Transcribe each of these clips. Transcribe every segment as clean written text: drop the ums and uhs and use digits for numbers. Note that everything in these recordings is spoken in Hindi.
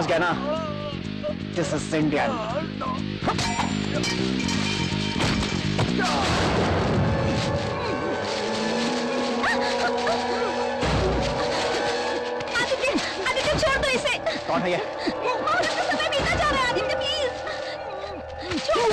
समझ गया ना? This is Indian. आदित्य छोड़ दो इसे। कौन है ये? समय बीता जा रहा है आदित्य, प्लीज छोड़।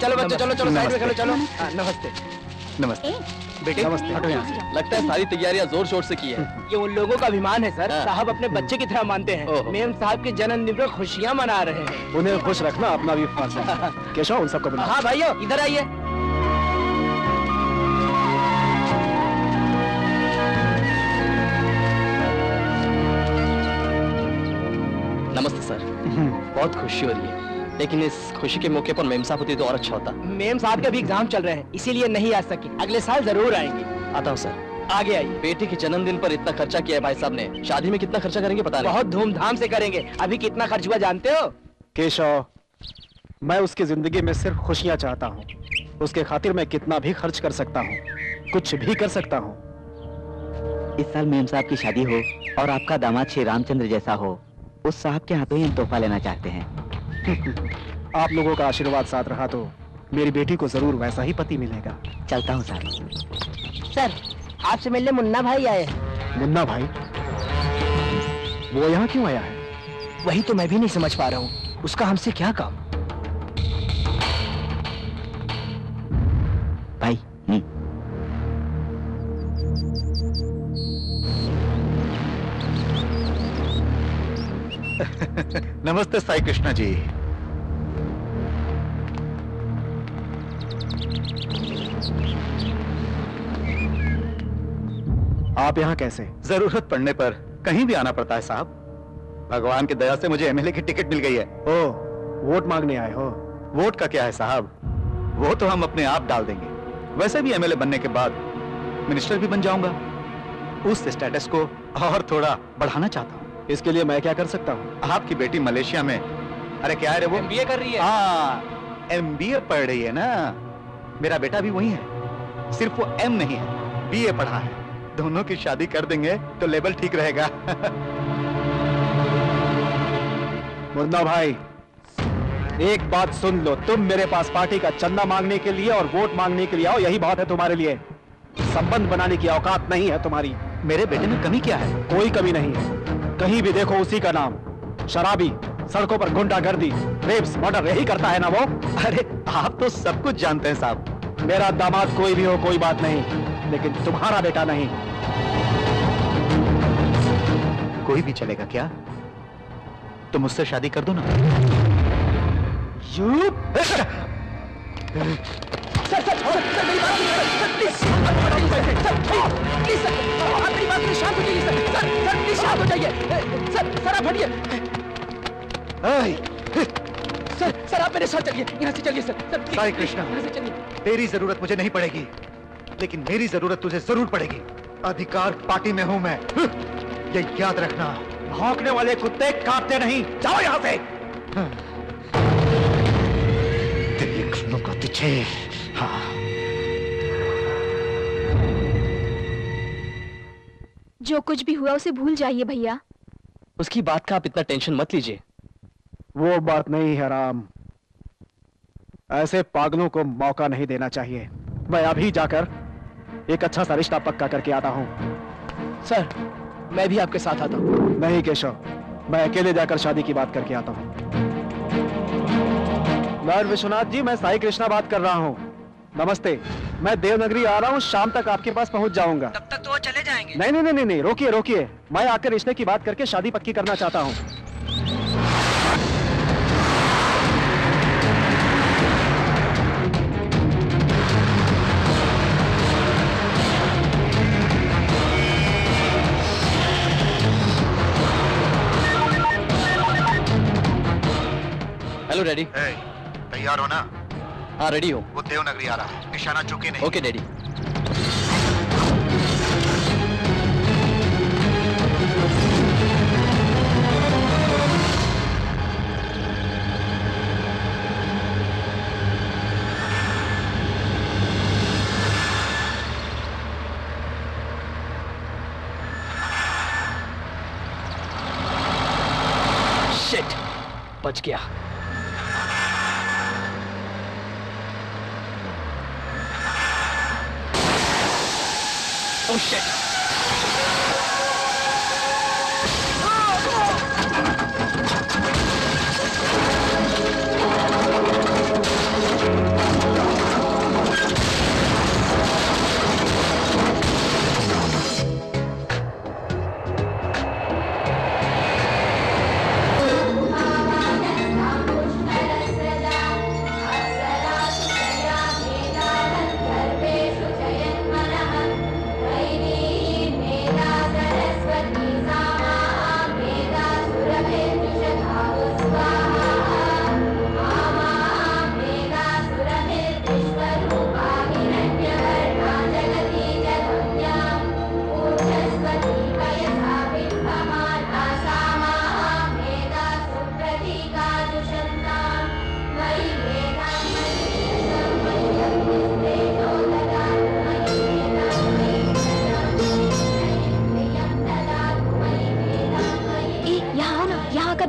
चलो बच्चों, चलो चलो साइड में खेलो, चलो। नमस्ते। नमस्ते बेटे, नमस्ते। हटो यहाँ से। लगता है सारी तैयारियां जोर शोर से की है। ये उन लोगों का अभिमान है सर। साहब अपने बच्चे की तरह मानते हैं। मेम साहब के जन्मदिन पर खुशियां मना रहे हैं। उन्हें खुश रखना अपना भी फर्ज है। केशव, उन सबको बुलाओ। हाँ भाइयों, इधर आइए। नमस्ते सर। बहुत खुशी हो रही है, लेकिन इस खुशी के मौके पर मेम साहब होती तो और अच्छा होता। मेम साहब के भी एग्जाम चल रहे हैं, इसीलिए नहीं आ सकी। अगले साल जरूर आएंगे। आता हूँ सर। आगे आइए। बेटे के जन्मदिन पर इतना खर्चा किया है भाई साहब ने, शादी में कितना खर्चा करेंगे पता नहीं। बहुत धूमधाम से करेंगे। अभी कितना खर्च हुआ जानते हो? केशव, मैं उसकी जिंदगी में सिर्फ खुशियां चाहता हूँ। उसके खातिर मैं कितना भी खर्च कर सकता हूँ, कुछ भी कर सकता हूँ। इस साल मेम साहब की शादी हो और आपका दामाद श्री रामचंद्र जैसा हो, उस साहब के हाथों ही हम तोहफा लेना चाहते हैं। आप लोगों का आशीर्वाद साथ रहा तो मेरी बेटी को जरूर वैसा ही पति मिलेगा। चलता हूँ सर। सर, आपसे मिलने मुन्ना भाई आए। मुन्ना भाई? वो यहाँ क्यों आया है? वही तो मैं भी नहीं समझ पा रहा हूँ। उसका हमसे क्या काम? भाई नमस्ते साई कृष्णा जी। आप यहाँ कैसे? जरूरत पड़ने पर कहीं भी आना पड़ता है साहब। भगवान की दया से मुझे एमएलए की टिकट मिल गई है। ओ, वोट मांगने आए हो? वोट का क्या है साहब, वो तो हम अपने आप डाल देंगे। वैसे भी एमएलए बनने के बाद मिनिस्टर भी बन जाऊंगा। उस स्टेटस को और थोड़ा बढ़ाना चाहता हूँ। इसके लिए मैं क्या कर सकता हूँ? आपकी बेटी मलेशिया में, अरे क्या है रे वो, MBA कर रही है। हाँ, MBA पढ़ रही है ना। मेरा बेटा भी वही है, सिर्फ वो M नहीं है, BA पढ़ा है। दोनों की शादी कर देंगे तो लेवल ठीक रहेगा। मुन्ना भाई, एक बात सुन लो। तुम मेरे पास पार्टी का चंदा मांगने के लिए और वोट मांगने के लिए आओ, यही बात है तुम्हारे लिए। संबंध बनाने की औकात नहीं है तुम्हारी। मेरे बेटे में कमी क्या है? कोई कमी नहीं है। कहीं भी देखो उसी का नाम। शराबी, सड़कों पर गुंडागर्दी, रेप्स, मर्डर यही करता है ना वो। अरे आप तो सब कुछ जानते हैं साहब। मेरा दामाद कोई भी हो कोई बात नहीं, लेकिन तुम्हारा बेटा नहीं। कोई भी चलेगा क्या? तुम मुझसे शादी कर दो ना। सर सर सर सर मेरी बात सुनिए सर, प्लीज प्लीज सर, आप मेरी बात सुनिए, शांत हो जाइए सर। सर सर प्लीज शांत हो जाइए। सर सर आप हटिए। सर सर आप मेरे साथ चलिए, यहाँ से चलिए सर। सर साई कृष्णा, यहाँ से चलिए। तेरी जरूरत मुझे नहीं पड़ेगी, लेकिन मेरी जरूरत तुझे जरूर पड़ेगी। अधिकार पार्टी में हूं मैं, ये याद रखना। भौंकने वाले कुत्ते कांपते नहीं, जाओ यहाँ से। देख लूंगा तुझे। हाँ। जो कुछ भी हुआ उसे भूल जाइए भैया। उसकी बात का आप इतना टेंशन मत लीजिए। वो बात नहीं है राम, ऐसे पागलों को मौका नहीं देना चाहिए। मैं अभी जाकर एक अच्छा सा रिश्ता पक्का करके आता हूँ। सर, मैं भी आपके साथ आता हूँ। नहीं केशव, मैं अकेले जाकर शादी की बात करके आता हूँ। लॉर्ड विश्वनाथ जी, मैं साई कृष्णा बात कर रहा हूँ। नमस्ते, मैं देवनगरी आ रहा हूँ, शाम तक आपके पास पहुँच जाऊंगा। तब तक तो वो चले जाएंगे। नहीं नहीं नहीं नहीं, रोकिए रोकिए, मैं आकर रिश्ते की बात करके शादी पक्की करना चाहता हूँ। Hello daddy. तैयार हो ना? हाँ रेडी हो। वो देवनगरी आ रहा है, निशाना चूके नहीं। Okay daddy. शिट, बच गया। Oh shit!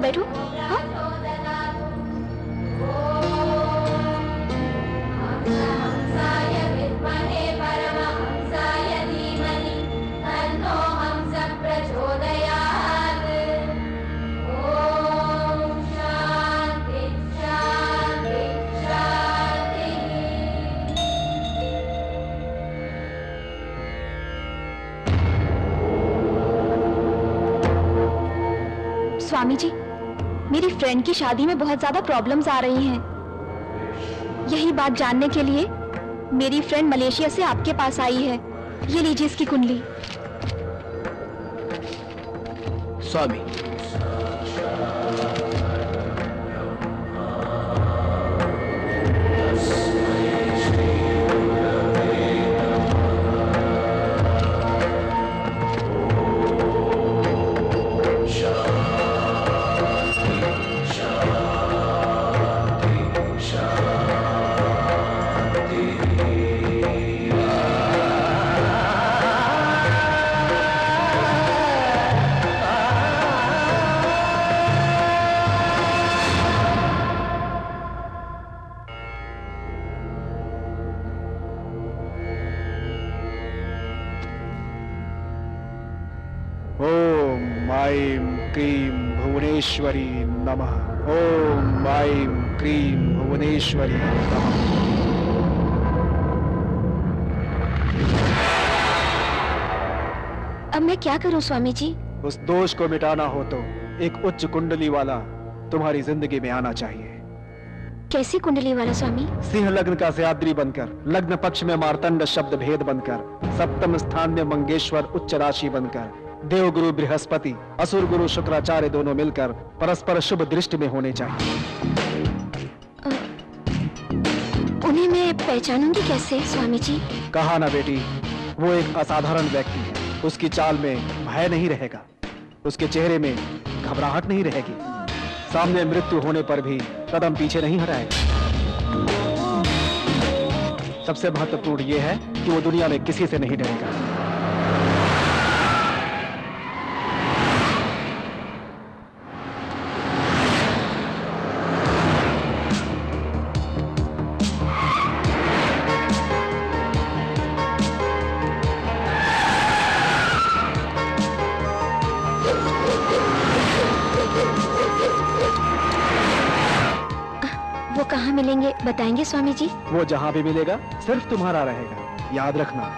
बैठो। हाँ? स्वामी जी, मेरी फ्रेंड की शादी में बहुत ज्यादा प्रॉब्लम्स आ रही हैं। यही बात जानने के लिए मेरी फ्रेंड मलेशिया से आपके पास आई है। ये लीजिए इसकी कुंडली। स्वामी, भुवनेश्वरी नमः। ओम ऐं क्रीं भुवनेश्वरी नमः। अब मैं क्या करूं स्वामी जी? उस दोष को मिटाना हो तो एक उच्च कुंडली वाला तुम्हारी जिंदगी में आना चाहिए। कैसी कुंडली वाला स्वामी? सिंह लग्न का सयाद्री बनकर, लग्न पक्ष में मार्तंड शब्द भेद बनकर, सप्तम स्थान में मंगेश्वर उच्च राशि बनकर, देव गुरु बृहस्पति, असुर गुरु शुक्राचार्य दोनों मिलकर परस्पर शुभ दृष्टि में होने चाहिए। उन्हें मैं पहचानूंगी कैसे स्वामी जी? कहा ना बेटी, वो एक असाधारण व्यक्ति है। उसकी चाल में भय नहीं रहेगा, उसके चेहरे में घबराहट नहीं रहेगी, सामने मृत्यु होने पर भी कदम पीछे नहीं हटाएगा। सबसे महत्वपूर्ण यह है कि वो दुनिया में किसी से नहीं डरेगा। कहाँ मिलेंगे बताएंगे स्वामी जी? वो जहाँ भी मिलेगा सिर्फ तुम्हारा रहेगा, याद रखना।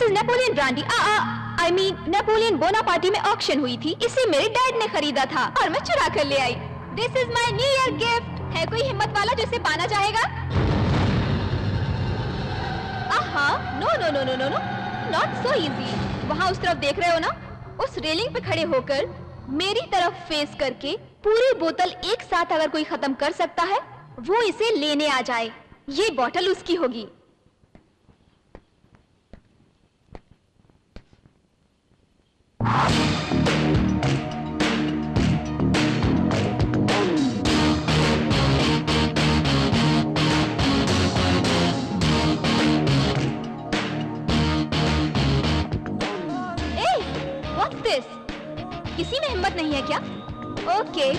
Is Napoleon brandy. I mean Napoleon Bonaparte में ऑक्शन हुई थी, इसे मेरे डैड ने खरीदा था और मैं चुरा कर ले आई। This is my new year gift. है कोई हिम्मत वाला जिसे पाना चाहेगा? No no no no no no, not so easy. वहां उस तरफ देख रहे हो ना, उस रेलिंग पे खड़े होकर मेरी तरफ फेस करके पूरी बोतल एक साथ अगर कोई खत्म कर सकता है वो इसे लेने आ जाए। ये बोतल उसकी होगी। किसी में हिम्मत नहीं है क्या? ओके,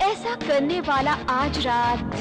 ऐसा करने वाला आज रात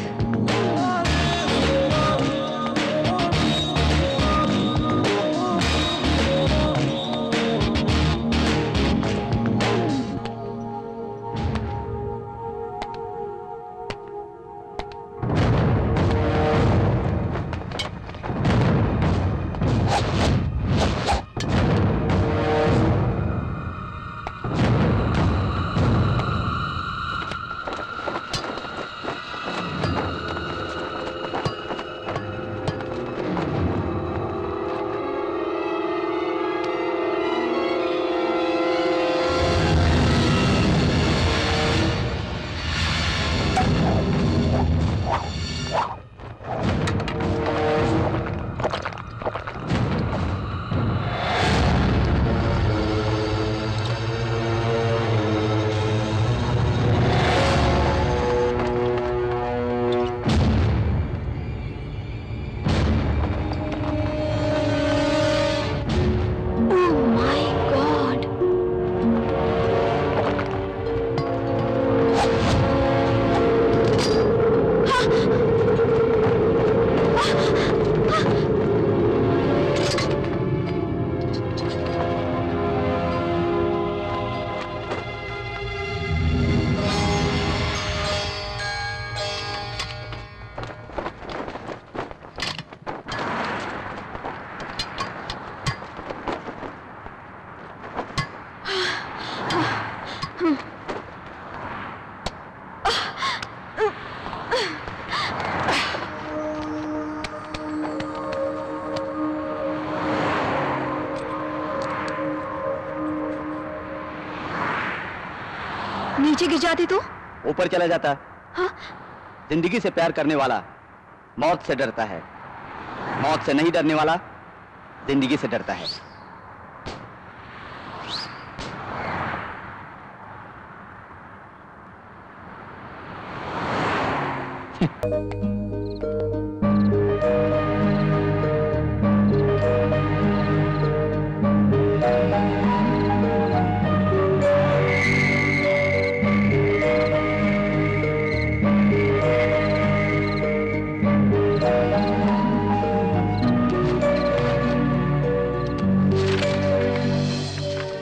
नीचे गिर जाती तो ऊपर चला जाता। हाँ? जिंदगी से प्यार करने वाला मौत से डरता है, मौत से नहीं डरने वाला जिंदगी से डरता है।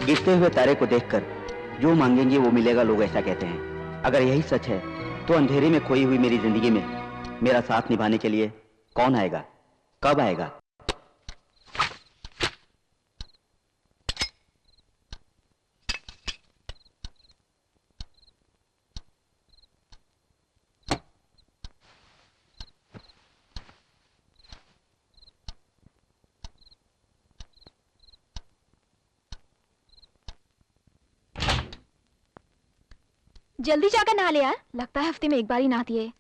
गिरते हुए तारे को देखकर जो मांगेंगे वो मिलेगा, लोग ऐसा कहते हैं। अगर यही सच है तो अंधेरे में खोई हुई मेरी जिंदगी में मेरा साथ निभाने के लिए कौन आएगा, कब आएगा? जल्दी जाकर नहा ले यार, लगता है हफ्ते में एक बार ही नहाती है।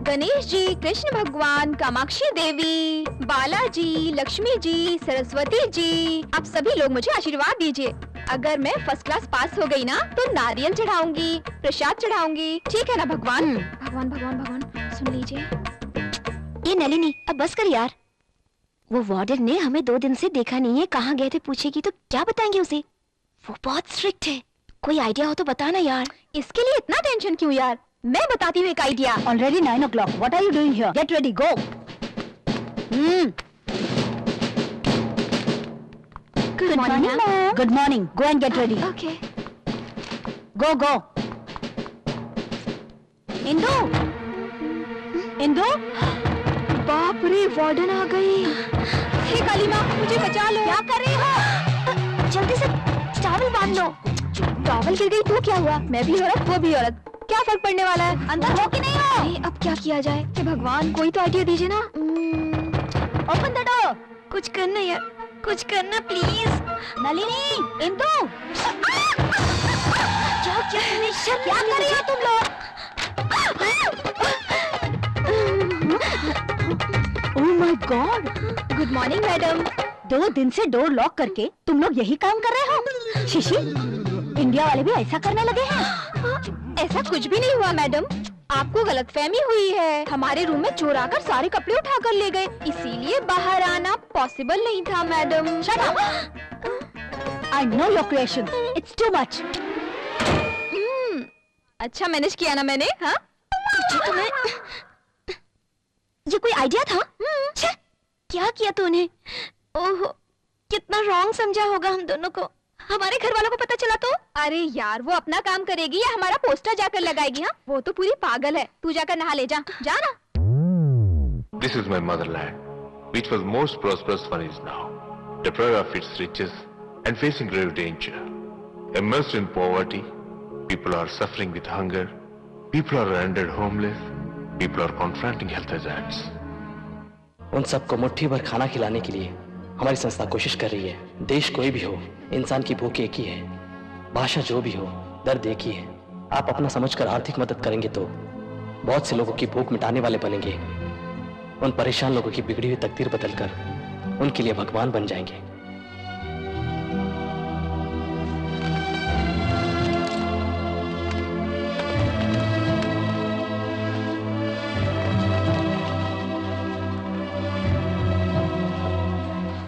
गणेश जी, कृष्ण भगवान, कामाक्षी देवी, बालाजी, लक्ष्मी जी, सरस्वती जी, आप सभी लोग मुझे आशीर्वाद दीजिए। अगर मैं फर्स्ट क्लास पास हो गई ना तो नारियल चढ़ाऊंगी, प्रसाद चढ़ाऊंगी, ठीक है ना भगवान? भगवान भगवान भगवान सुन लीजिए। ये नलिनी अब बस कर यार। वो वार्डन ने हमें 2 दिन से देखा नहीं है, कहाँ गए थे पूछेगी तो क्या बताएंगे उसे? वो बहुत स्ट्रिक्ट है, कोई आइडिया हो तो बताना यार। इसके लिए इतना टेंशन क्यों यार, मैं बताती हूँ एक idea. Already 9 o'clock. What are you doing here? Get ready. Go. Good morning, ma'am. Good morning. Go and get ready. Okay. Go, go. Indu. Indu. बाप रे, वार्डन आ गई। हे काली माँ, मुझे बचा लो। क्या कर रही हो? जल्दी से टॉवल बांध लो। टॉवल गिर गई तो क्या हुआ? मैं भी औरत, वो भी औरत, क्या फर्क पड़ने वाला है? अंदर हो कि नहीं हो? अरे अब क्या किया जाए? हे भगवान, कोई तो आइडिया दीजिए ना। Open the door. कुछ करना यार, कुछ करना प्लीज। नलिनी, इंदु, क्या कर रही हो तुम लोग? Oh my God, good morning madam. 2 दिन से डोर लॉक करके तुम लोग यही काम कर रहे हो? शिशी, इंडिया वाले भी ऐसा करने लगे हैं? ऐसा कुछ भी नहीं हुआ मैडम, आपको गलतफहमी हुई है। हमारे रूम में चोर आकर सारे कपड़े उठा कर ले गए, इसीलिए बाहर आना पॉसिबल नहीं था madam. Shut up! I know your creation. It's too much. अच्छा मैनेज किया ना मैंने, हाँ? ये कोई आइडिया था? छे, क्या किया तूने? ओह, कितना रॉन्ग समझा होगा हम दोनों को। हमारे घर वालों को पता चला तो? अरे यार, वो अपना काम करेगी या हमारा पोस्टर जाकर लगाएगी? हाँ, वो तो पूरी पागल है। तू जाकर नहा ले, जा ना। This is my motherland, which was most prosperous one is now, deprived of its riches and facing grave danger. Immersed in poverty, people are suffering with hunger, people are rendered homeless, people are confronting health hazards. उन सबको मुट्ठी भर खाना खिलाने के लिए हमारी संस्था कोशिश कर रही है। देश कोई भी हो, इंसान की भूख एक ही है, भाषा जो भी हो, दर्द एक ही है। आप अपना समझकर आर्थिक मदद करेंगे तो बहुत से लोगों की भूख मिटाने वाले बनेंगे। उन परेशान लोगों की बिगड़ी हुई तकदीर बदलकर उनके लिए भगवान बन जाएंगे।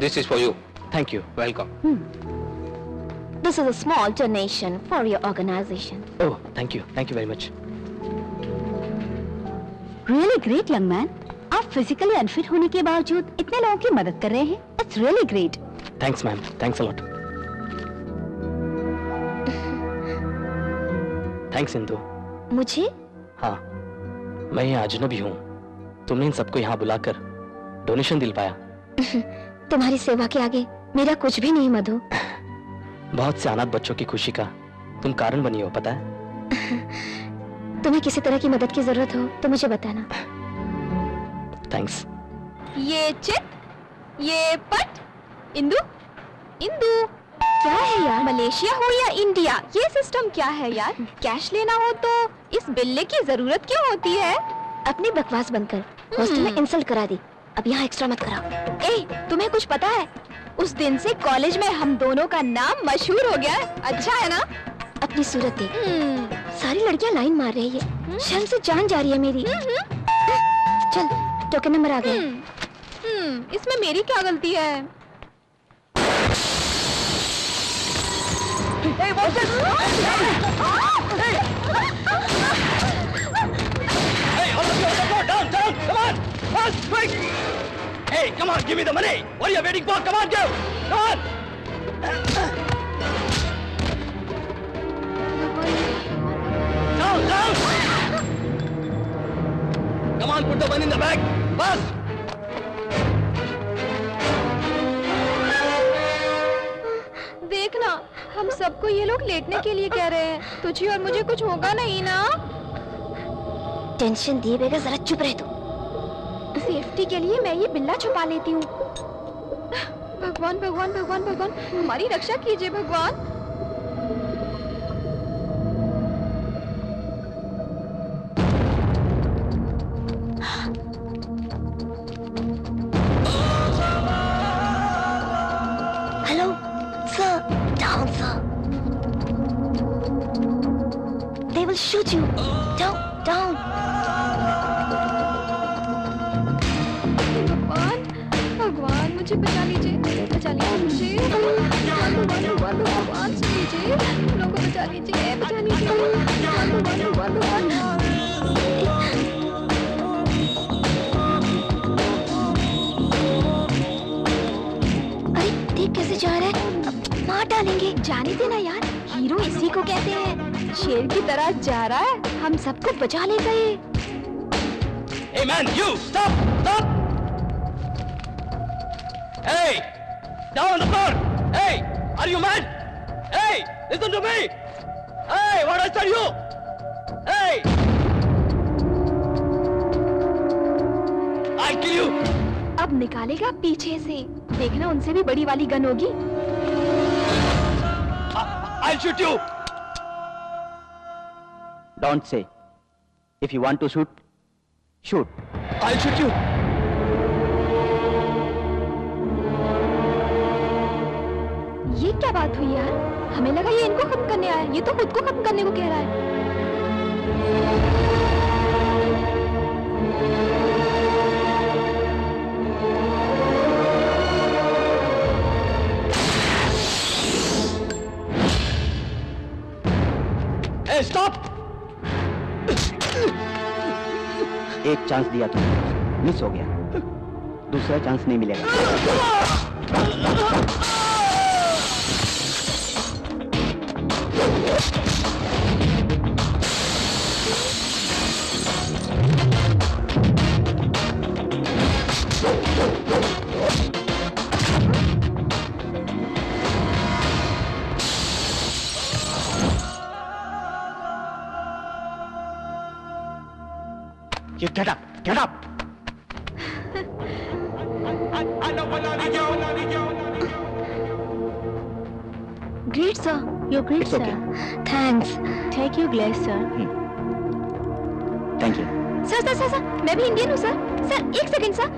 This is for you. Thank you. Welcome. This is a small donation for your organization. Oh, thank you. Thank you very much. Really great, young man. आप फिजिकली अनफिट होने के बावजूद इतने लोगों की मदद कर रहे हैं। It's really great. Thanks, ma'am. Thanks a lot. Thanks, Indu. मुझे? हाँ, मैं यहाँ अजनबी हूँ। तुमने इन सबको यहाँ बुलाकर डोनेशन दिलवाया। तुम्हारी सेवा के आगे मेरा कुछ भी नहीं मधु। बहुत से अनाथ बच्चों की खुशी का तुम कारण बनी हो, पता है? तुम्हें किसी तरह की मदद की जरूरत हो तो मुझे बताना। थैंक्स। ये चिट, ये पट, इंदु, इंदु, क्या है यार? मलेशिया हो या इंडिया, ये सिस्टम क्या है यार? कैश लेना हो तो इस बिल्ले की जरूरत क्यों होती है? अपनी बकवास बंद कर। हॉस्टल में इंसल्ट करा दी, अब यहाँ एक्स्ट्रा मत करा। ए, तुम्हें कुछ पता है? उस दिन से कॉलेज में हम दोनों का नाम मशहूर हो गया है। अच्छा है ना? अपनी सूरत देख, सारी लड़कियां लाइन मार रही है, शर्म से जान जा रही है मेरी। चल, टोकन नंबर आ गया। इसमें मेरी क्या गलती है? Hey, come on, give me the money. What are you waiting for? Come on, give. Come on. Down. Come on, put the money in the bag. Fast. देखना, हम सबको ये लोग लेटने के लिए कह रहे हैं। तुझे और मुझे कुछ होगा नहीं ना? टेंशन दिए बगैर जरा चुप रह तू। सेफ्टी के लिए मैं ये बिल्ला छुपा लेती हूँ। भगवान भगवान भगवान भगवान, हमारी रक्षा कीजिए भगवान। Hello sir, down sir. They will shoot you. Down. भगवान मुझे बचा लीजिए मुझे। भगवान सुन लीजिए, लोगों को बचा लीजिए। भगवान। अरे देख कैसे जा रहा है, मार डालेंगे। जाने देना यार, हीरो इसी को कहते हैं। शेर की तरह जा रहा है, हम सबको बचा ले गए। Hey man, you stop. Hey! Down on the floor! Hey! Are you mad? Hey! Listen to me! Hey! What I tell you? Hey! I'll kill you! अब निकालेगा पीछे से, देखना उनसे भी बड़ी वाली गन होगी। I'll shoot you! Don't say. If you want to shoot, shoot. I'll shoot you! ये क्या बात हुई यार? हमें लगा ये इनको खत्म करने आया, ये तो खुद को खत्म करने को कह रहा है। Hey, stop! एक चांस दिया तुमने, मिस हो गया, दूसरा चांस नहीं मिलेगा। You get up! Get up! Great sir, you're great It's sir. okay. Thanks. Take your glass sir. Thank you. Sir sir sir sir, मैं भी इंडियन हूँ सर। सर एक second sir.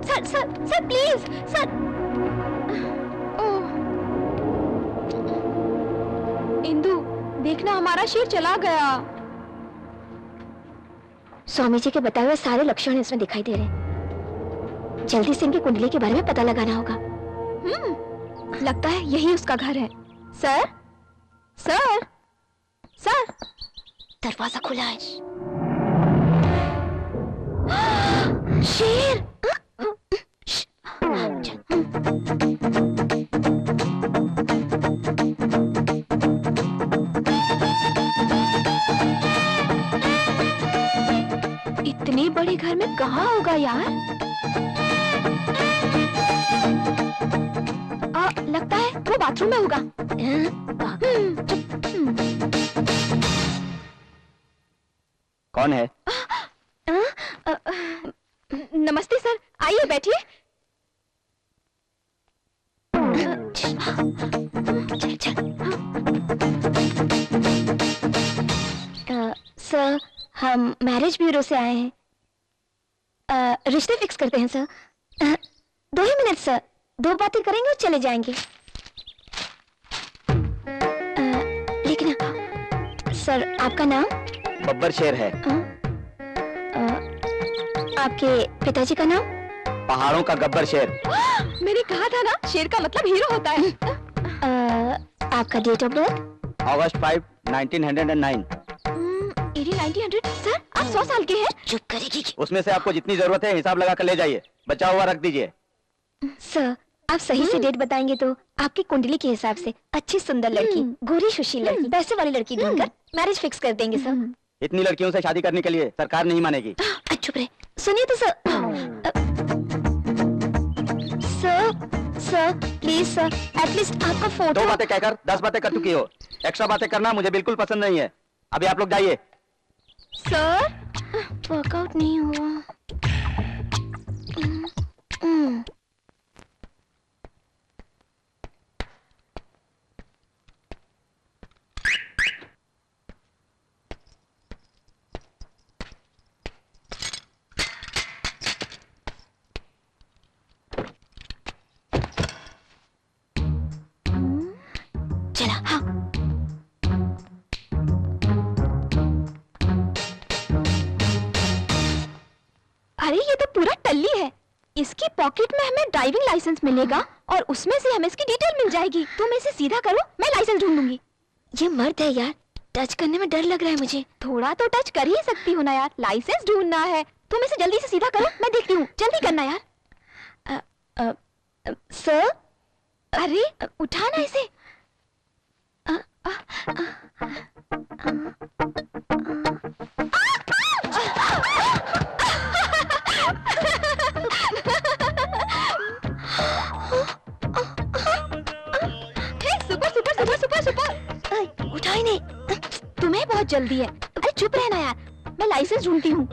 Sir sir sir please sir. Oh. Indu, देखना हमारा शेर चला गया। स्वामी जी के बताए हुए सारे लक्षण इसमें दिखाई दे रहे हैं। जल्दी से इनकी कुंडली के बारे में पता लगाना होगा। लगता है यही उसका घर है। सर सर सर, दरवाजा खुला है। शेर! इतने बड़े घर में कहाँ होगा यार? लगता है वो बाथरूम में होगा। कौन है? नमस्ते सर, आइए बैठिए। सर, हम मैरिज ब्यूरो से आए हैं। रिश्ते फिक्स करते हैं सर। 2 ही मिनट सर, 2 बातें करेंगे और चले जाएंगे। लेकिन सर, आपका नाम? बब्बर शेर है। आपके पिताजी का नाम? पहाड़ों का गब्बर शेर। मैंने कहा था ना, शेर का मतलब हीरो होता है। आपका date of birth? August 5, 1909। 1900? Sir, आप 100 साल के हैं? चुप करेगी। उसमें से आपको जितनी जरूरत है हिसाब लगा कर ले जाइए, बचा हुआ रख दीजिए। सर, आप सही से डेट बताएंगे तो आपकी कुंडली के हिसाब से अच्छी सुंदर लड़की, गोरी सुशील लड़की, पैसे वाली लड़की ढूंढकर मैरिज फिक्स कर देंगे सर। इतनी लड़कियों से शादी करने के लिए सरकार नहीं मानेगी। चुप रहे। सुनिए तो sir. Sir please sir, at least आपका फोटो। 2 बातें कहकर 10 बातें कर चुकी हो। एक्स्ट्रा बातें करना मुझे बिल्कुल पसंद नहीं है। अभी आप लोग जाइए। सर, वर्कआउट नहीं हुआ। चला। हाँ। अरे ये तो पूरा टल्ली है। इसकी पॉकेट में हमें ड्राइविंग लाइसेंस मिलेगा और उसमें से हमें इसकी डिटेल मिल जाएगी। तुम इसे सीधा करो, मैं लाइसेंस ढूंढ लूंगी। ये मर्द है यार, टच करने में डर लग रहा है मुझे। थोड़ा तो टच कर ही सकती हो ना यार, लाइसेंस ढूंढना है। तुम इसे जल्दी से सीधा करो, मैं देखती हूँ। जल्दी करना यार। सर, अरे उठाना इसे। कोई नहीं, तुम्हें बहुत जल्दी है। अरे चुप रहना यार, मैं लाइसेंस ढूंढती हूँ।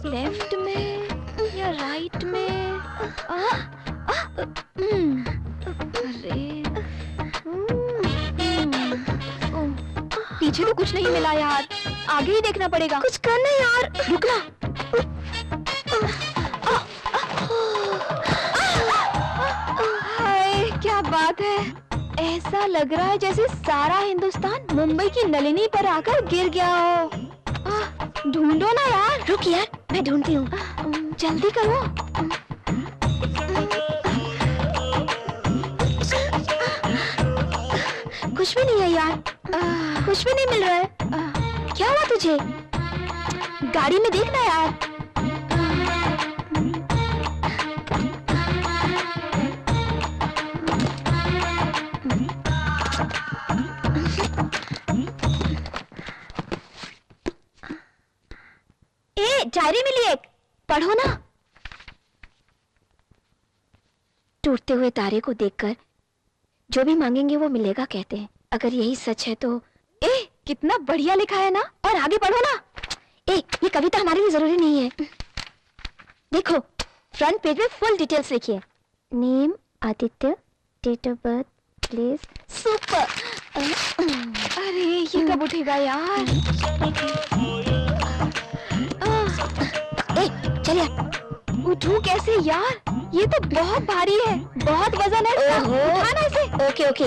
लेफ्ट में या राइट में? अरे पीछे तो कुछ नहीं मिला यार, आगे ही देखना पड़ेगा। कुछ करना यार, रुकना। हाय क्या बात है, ऐसा लग रहा है जैसे सारा हिंदुस्तान मुंबई की नलिनी पर आकर गिर गया हो। ढूंढो ना यार। रुक यार, मैं ढूंढती हूँ। जल्दी करो। कुछ भी नहीं है यार, कुछ भी नहीं मिल रहा है। क्या हुआ तुझे? गाड़ी में देखना यार। डायरी मिली एक, पढ़ो ना। टूटते हुए तारे को देखकर जो भी मांगेंगे वो मिलेगा कहते हैं। अगर यही सच है तो कितना बढ़िया लिखा है ना। और आगे पढ़ो ना। ये कविता हमारे लिए जरूरी नहीं है। देखो फ्रंट पेज में फुल डिटेल्स लिखी है। Name Aditya, date of birth, place. Super. अरे ये कब उठेगा यार? चल यार। उठूं कैसे यार? ये तो बहुत भारी है, बहुत वजन है। उठाना इसे। Okay okay.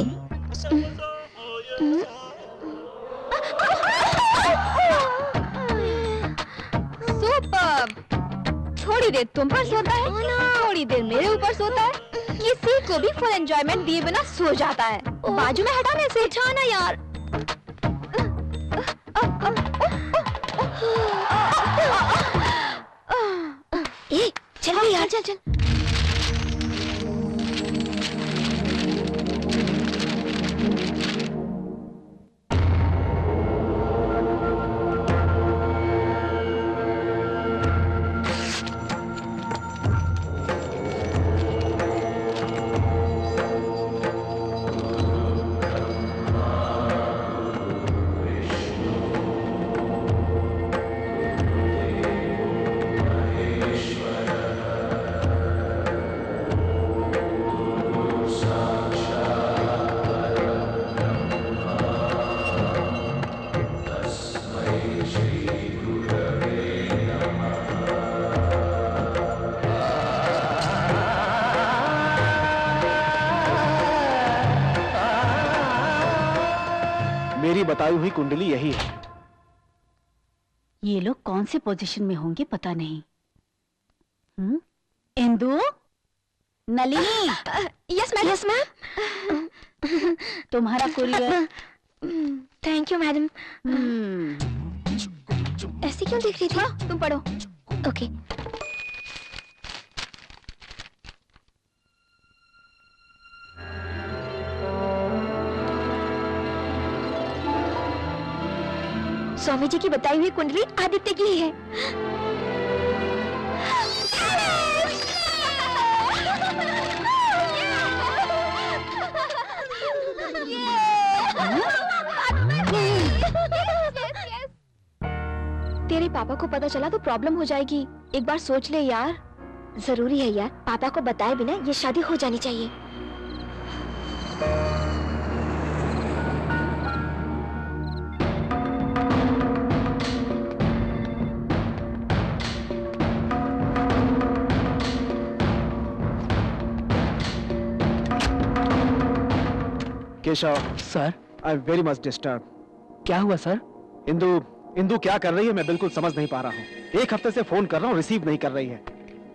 सुपर। थोड़ी देर तुम पर सोता है, थोड़ी देर मेरे ऊपर सोता है। किसी को भी फुल एंजॉयमेंट दिए बिना सो जाता है। बाजू में हटाने से। उठाना यार। चल यार, चल चल। मेरी बताई हुई कुंडली यही है। ये लोग कौन से पोजीशन में होंगे पता नहीं। Indu, Nalini. Yes ma'am. Yes ma'am. तुम्हारा कुरियर। Thank you madam. ऐसे क्यों देख रही थी? तुम पढ़ो। ओके। स्वामी जी की बताई हुई कुंडली आदित्य की ही है। तेरे पापा को पता चला तो प्रॉब्लम हो जाएगी। एक बार सोच ले यार। जरूरी है यार, पापा को बताए बिना ये शादी हो जानी चाहिए। Keshav sir. I am very much disturb. क्या हुआ सर? इंदु क्या कर रही है मैं बिल्कुल समझ नहीं पा रहा हूँ। एक हफ्ते से फोन कर रहा हूँ, रिसीव नहीं कर रही है।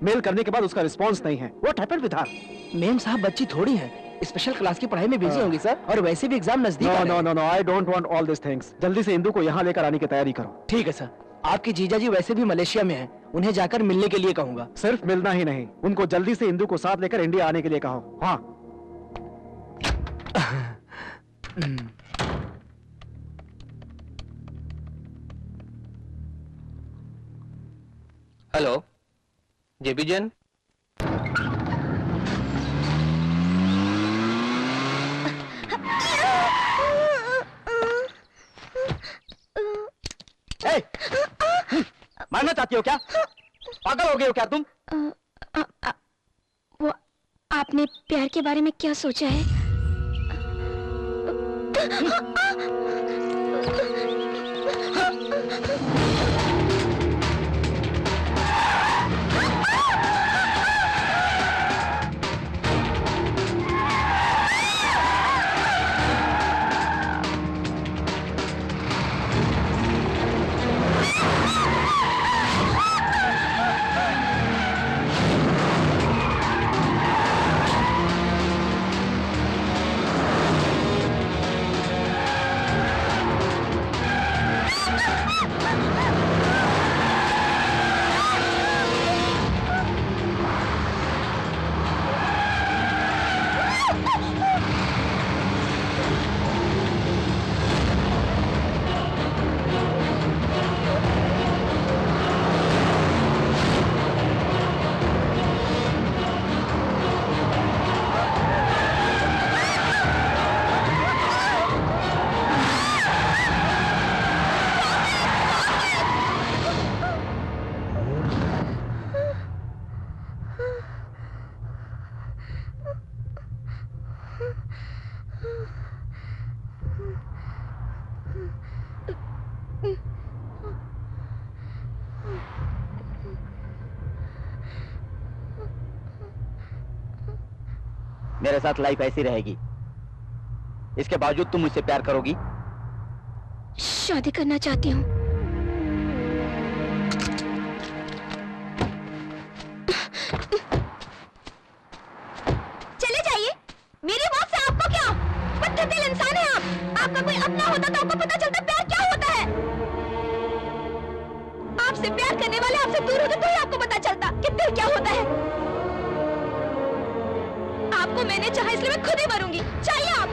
मेल करने के बाद उसका रिस्पांस नहीं है। What happened with her? Ma'am साहब बच्ची थोड़ी है, स्पेशल क्लास की पढ़ाई में बिजी होंगी सर, और वैसे भी एग्जाम नजदीक आ रहे हैं। No I don't want all this things. जल्दी से इंदु को यहाँ लेकर आने की तैयारी करो। ठीक है सर। आपके जीजा जी वैसे भी मलेशिया में हैं, उन्हें जाकर मिलने के लिए कहूंगा। सिर्फ मिलना ही नहीं, उनको जल्दी से इंदु को साथ लेकर इंडिया आने के लिए कहो। हाँ। हेलो जेबी जैन। चाहती हो क्या? पागल हो गए हो क्या तुम? वो आपने प्यार के बारे में क्या सोचा है? मेरे साथ लाइफ ऐसी रहेगी, इसके बावजूद तुम मुझसे प्यार करोगी? शादी करना चाहती हूँ। चले जाइए, मेरी मौत से आपको क्या? पत्थर दिल इंसान है आप। आपका कोई अपना होता तो आपको पता चलता प्यार क्या होता है। आपसे प्यार करने वाले आपसे दूर होते तो ही आपको पता चलता कि दिल क्या होता है। आपको मैंने चाहा इसलिए मैं खुद ही मरूंगी। चाहिए आप?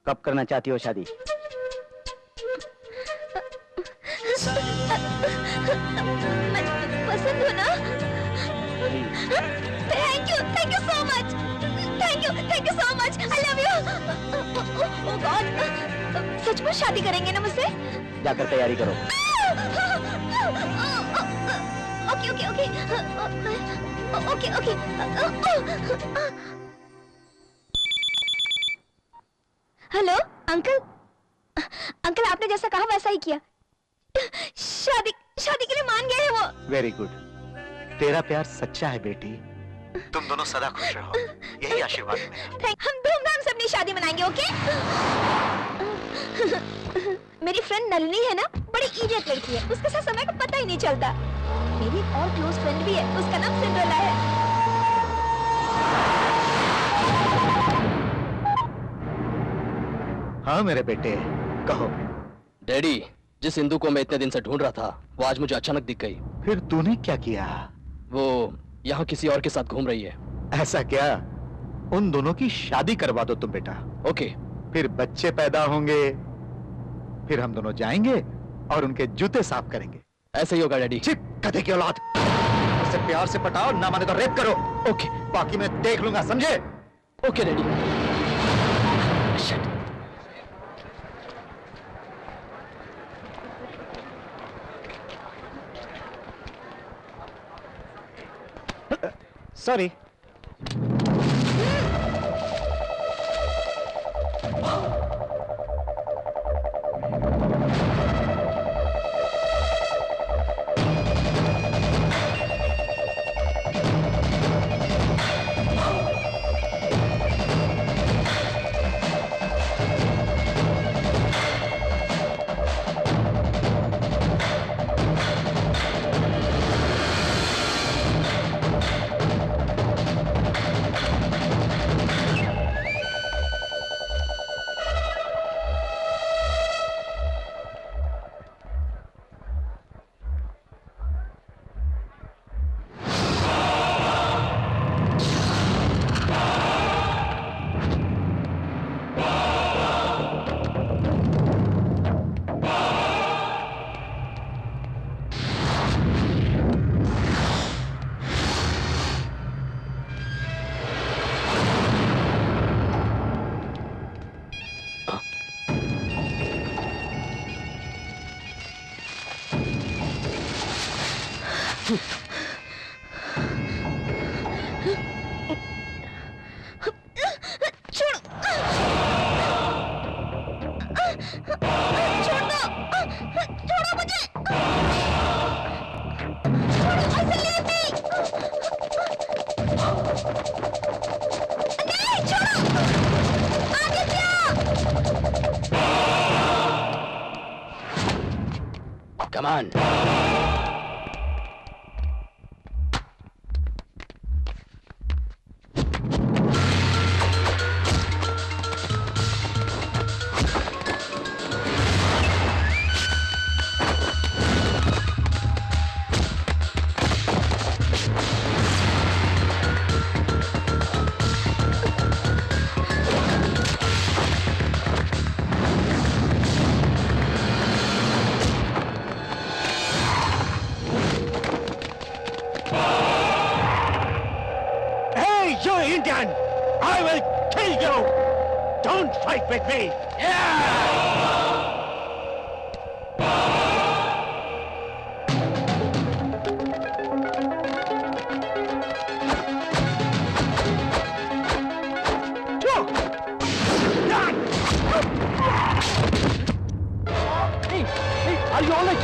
कब करना चाहती हो शादी? पसंद हो ना? Thank you so much. Thank you so much. I love you. Oh God, सचमुच शादी करेंगे ना मुझसे? जाकर तैयारी करो। Okay okay okay okay okay. Hello uncle. Uncle आपने जैसा कहा वैसा ही किया। शादी के लिए मान गए हैं वो। वेरी गुड, तेरा प्यार सच्चा है बेटी। तुम दोनों सदा खुश रहो, यही आशीर्वाद मेरा। हम धूमधाम से अपनी शादी मनाएंगे, ओके? मेरी फ्रेंड नलिनी है ना, बड़ी इडियट लड़की है, उसके साथ समय का पता ही नहीं चलता। मेरी एक और क्लोज फ्रेंड भी है, उसका नाम सिंड्रेला है। हाँ मेरे बेटे, कहो। डैडी, जिस हिंदू को मैं इतने दिन से ढूंढ रहा था वो आज मुझे अचानक दिख गई। फिर तूने क्या किया? वो यहाँ किसी और के साथ घूम रही है। ऐसा क्या? उन दोनों की शादी करवा दो तुम बेटा। ओके। फिर बच्चे पैदा होंगे, फिर हम दोनों जाएंगे और उनके जूते साफ करेंगे। ऐसे ही होगा डैडी। चिप गधे की औलाद, उसे प्यार से पटाओ, ना माने तो रेप करो। ओके, बाकी मैं देख लूंगा, समझे? Okay daddy. Sorry. Come on. with me! Are you all right?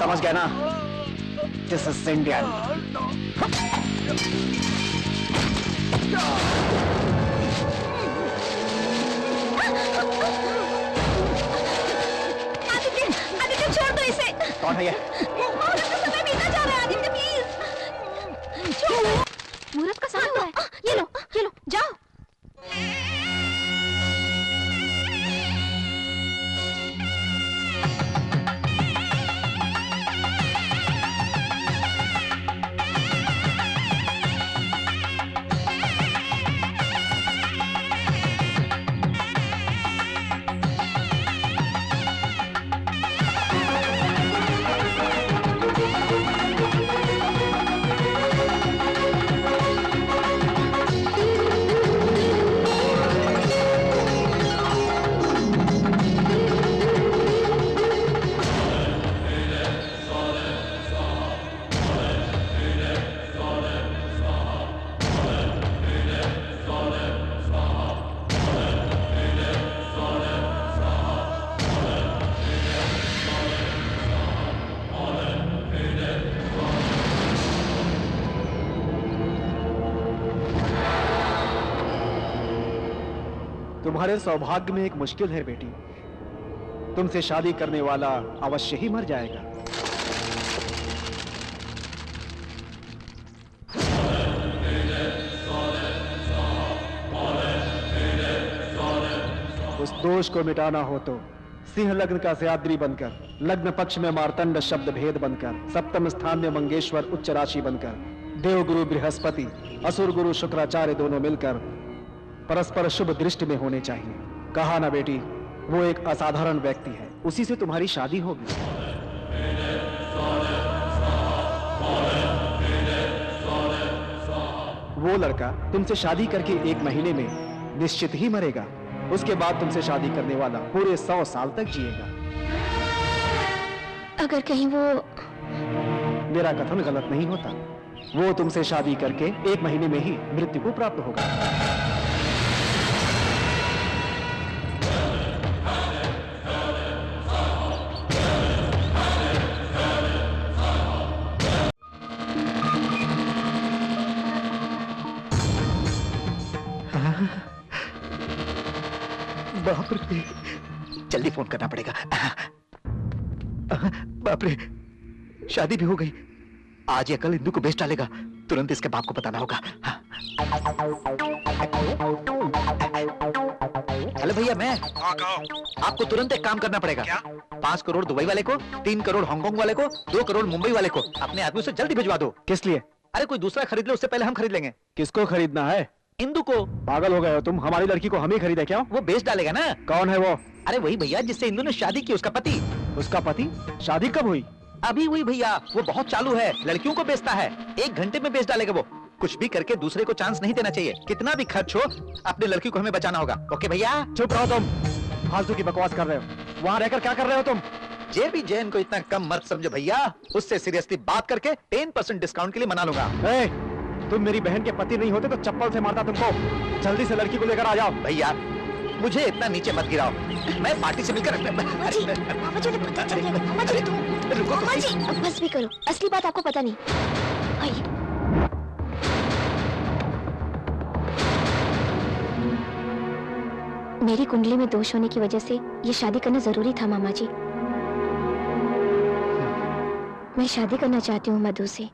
समझ गया ना? This is Indian. आदित्य छोड़ दो इसे। कौन है ये? मुहूर्त का समय बीता जा रहा है आदित्य प्लीज। छोड़ दो। मुहूर्त का समय हुआ है। ये लो जाओ। तुम्हारे सौभाग्य में एक मुश्किल है बेटी। तुमसे शादी करने वाला अवश्य ही मर जाएगा। उस दोष को मिटाना हो तो सिंह लग्न का सयाद्री बनकर, लग्न पक्ष में मार्तंड शब्द भेद बनकर, सप्तम स्थान में मंगेश्वर उच्च राशि बनकर, देव गुरु बृहस्पति, असुर गुरु शुक्राचार्य दोनों मिलकर परस्पर शुभ दृष्टि में होने चाहिए। कहा ना बेटी, वो एक असाधारण व्यक्ति है, उसी से तुम्हारी शादी होगी। वो लड़का तुमसे शादी करके 1 महीने में निश्चित ही मरेगा। उसके बाद तुमसे शादी करने वाला पूरे 100 साल तक जिएगा। अगर कहीं वो... मेरा कथन गलत नहीं होता। वो तुमसे शादी करके 1 महीने में ही मृत्यु को प्राप्त होगा। बाप रे, जल्दी फोन करना पड़ेगा। बाप रे, शादी भी हो गई। आज या कल इंदू को बेच डालेगा। तुरंत इसके बाप को बताना होगा। हेलो भैया, मैं आपको तुरंत एक काम करना पड़ेगा। क्या? 5 करोड़ दुबई वाले को, 3 करोड़ हांगकांग वाले को, 2 करोड़ मुंबई वाले को अपने आदमियों से जल्दी भिजवा दो। किस लिए? अरे कोई दूसरा खरीद ले, उससे पहले हम खरीद लेंगे। किसको खरीदना है? इंदू को। पागल हो गए हो तुम? हमारी लड़की को हम ही खरीदे क्या? वो बेच डालेगा ना। कौन है वो? अरे वही भैया जिससे इंदू ने शादी की, उसका पति। उसका पति? शादी कब हुई? अभी हुई भैया। वो बहुत चालू है, लड़कियों को बेचता है। 1 घंटे में बेच डालेगा वो। कुछ भी करके दूसरे को चांस नहीं देना चाहिए। कितना भी खर्च हो, अपनी लड़की को हमें बचाना होगा। ओके भैया? चुप रहो तुम, फालतू की बकवास कर रहे हो। वहाँ रहकर क्या कर रहे हो तुम? जेबी जैन को इतना कम मत समझो भैया। उससे सीरियसली बात करके 10% डिस्काउंट के लिए मना लूंगा। तुम मेरी बहन के पति नहीं होते तो चप्पल से मारता तुमको। जल्दी से लड़की को लेकर आ जाओ। भैया मुझे इतना नीचे मत गिराओ। मैं पार्टी से मिलकर मामा जी ने पता चल गया। मामा जी तुम, मामा जी अब बस भी करो, असली बात आपको पता नहीं। आइए। मेरी कुंडली में दोष होने की वजह से ये शादी करना जरूरी था मामा जी। मैं शादी करना चाहती हूँ मधु से।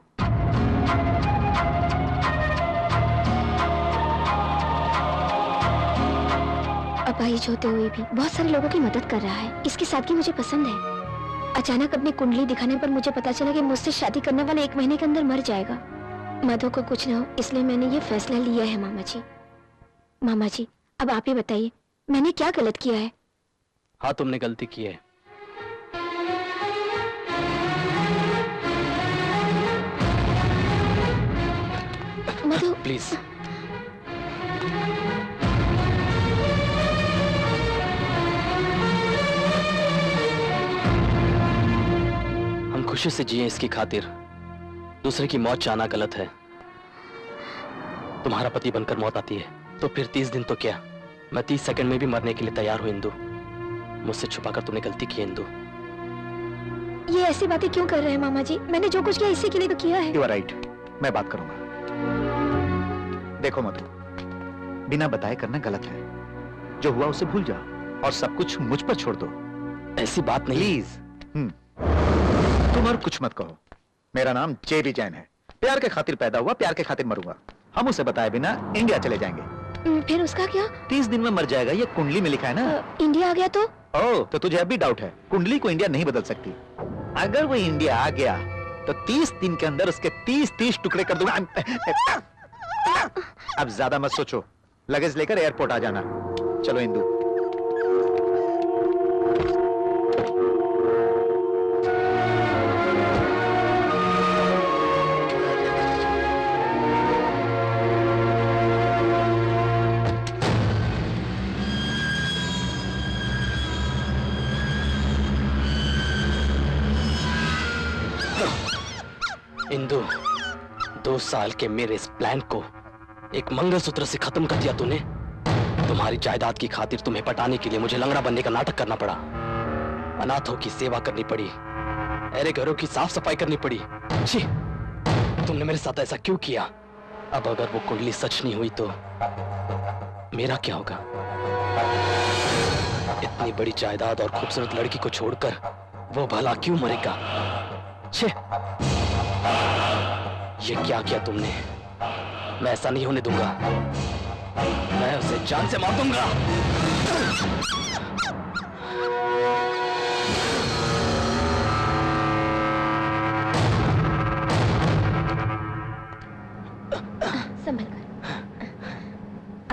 अपाहिज होते हुए भी बहुत सारे लोगों की मदद कर रहा है। इसकी सादगी मुझे पसंद है। अचानक अपनी कुंडली दिखाने पर मुझे पता चला कि मुझसे शादी करने वाला 1 महीने के अंदर मर जाएगा। मधु को कुछ न हो इसलिए मैंने ये फैसला लिया है मामा जी। मामा जी अब आप ही बताइए, मैंने क्या गलत किया है? हाँ, तुमने गलती की है। मधु प्लीज। हम खुशी से जिए इसकी खातिर दूसरे की मौत चाहना गलत है। तुम्हारा पति बनकर मौत आती है तो फिर 30 दिन तो क्या, मैं 30 सेकंड में भी मरने के लिए तैयार हूं इंदु। मुझसे छुपाकर तूने गलती की इंदु। ये ऐसी बातें क्यों कर रहे हैं मामा जी? मैंने जो कुछ किया इसी के लिए तो किया है। You are right, मैं बात करूंगा। देखो मधु, बिना बताए करना गलत है। जो हुआ उसे भूल जाओ और सब कुछ मुझ पर छोड़ दो। ऐसी बात नहीं। प्लीज। तुम और कुछ मत कहो। मेरा नाम जेबी जैन है। प्यार के खातिर पैदा हुआ, प्यार के खातिर मरूंगा। हम उसे बताए बिना इंडिया चले जाएंगे। फिर उसका क्या? 30 दिन में मर जाएगा, ये कुंडली में लिखा है ना। इंडिया आ गया तो? ओह, तो तुझे अभी डाउट है? कुंडली को इंडिया नहीं बदल सकती। अगर वो इंडिया आ गया तो 30 दिन के अंदर उसके 30 टुकड़े कर दूंगा। अब ज्यादा मत सोचो, लगेज लेकर एयरपोर्ट आ जाना। चलो इंदु। इंदु, 2 साल के मेरे इस प्लान को एक मंगलसूत्र से खत्म कर दिया तूने। तुम्हारी जायदाद की खातिर तुम्हें पटाने के लिए मुझे लंगड़ा बनने का नाटक करना पड़ा। अनाथों की सेवा करनी पड़ी, अरे घरों की साफ सफाई करनी पड़ी। छी, तुमने मेरे साथ ऐसा क्यों किया? अब अगर वो कुंडली सच नहीं हुई तो मेरा क्या होगा? इतनी बड़ी जायदाद और खूबसूरत लड़की को छोड़कर वो भला क्यों मरेगा? छे, ये क्या किया तुमने? मैं ऐसा नहीं होने दूंगा। मैं उसे जान से मार दूंगा।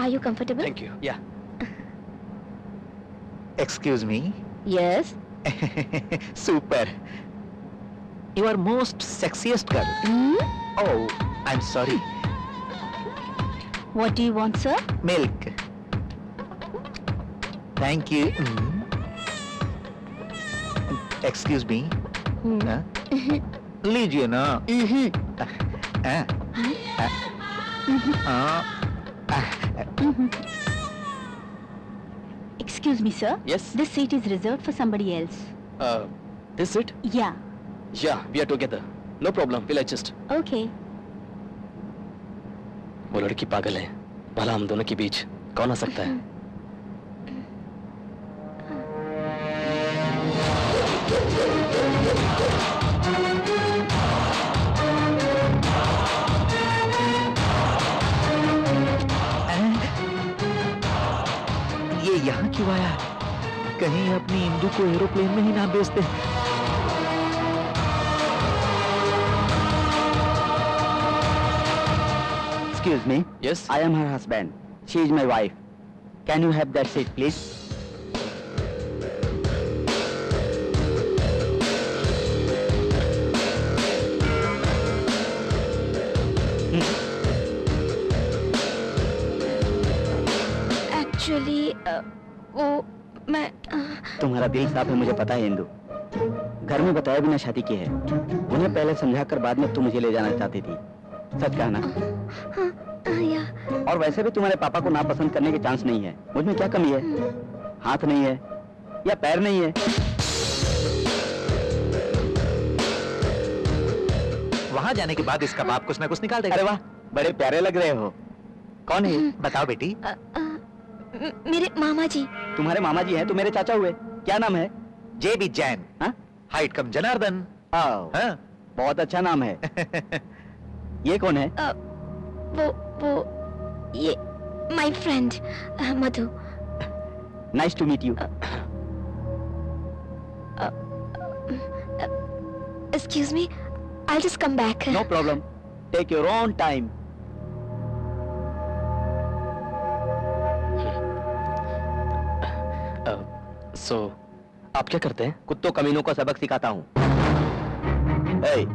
Are you comfortable? Thank you. Yeah. Excuse me. Yes. Super. You are most sexiest girl. Oh, I'm sorry. What do you want, sir? Milk. Thank you. Excuse me. Huh? लीजिए ना. Excuse me, sir. Yes. This seat is reserved for somebody else. This it? Yeah. Yeah, we are together. No problem. We'll adjust. Okay. वो लड़की पागल है. भला हम दोनों के बीच कौन आ सकता है? ये यहाँ क्यों आया? कहीं अपनी इंदु को एरोप्लेन में ही ना बेचते. Excuse me. Yes. I am her husband. She is my wife. Can you have that seat, please? Actually, वो मैं तुम्हारा दिल साफ है, मुझे पता है इंदु. घर में बताया बिना शादी की है. उन्हें पहले समझाकर बाद में तुम मुझे ले जाना चाहती थी. सच कहना. या और वैसे भी तुम्हारे पापा को नापसंद करने के चांस नहीं है. मुझ में क्या कमी है? हाथ नहीं है या पैर नहीं है? वहां जाने के बाद इसका बाप कुछ ना कुछ निकाल देगा. अरे वाह, बड़े प्यारे लग रहे हो. कौन है? बताओ बेटी. मेरे मामा जी. तुम्हारे मामा जी हैं तो मेरे चाचा हुए. क्या नाम है? JB जैन. हाँ? हाइट कम जनार्दन. आओ, हाँ? बहुत अच्छा नाम है. ये कौन है? वो ये my friend Madhu. Nice to meet you. Excuse me, I'll just come back. No problem. Take your own time. So, आप क्या करते हैं? कुत्तों कमीनों को सबक सिखाता हूँ. Hey,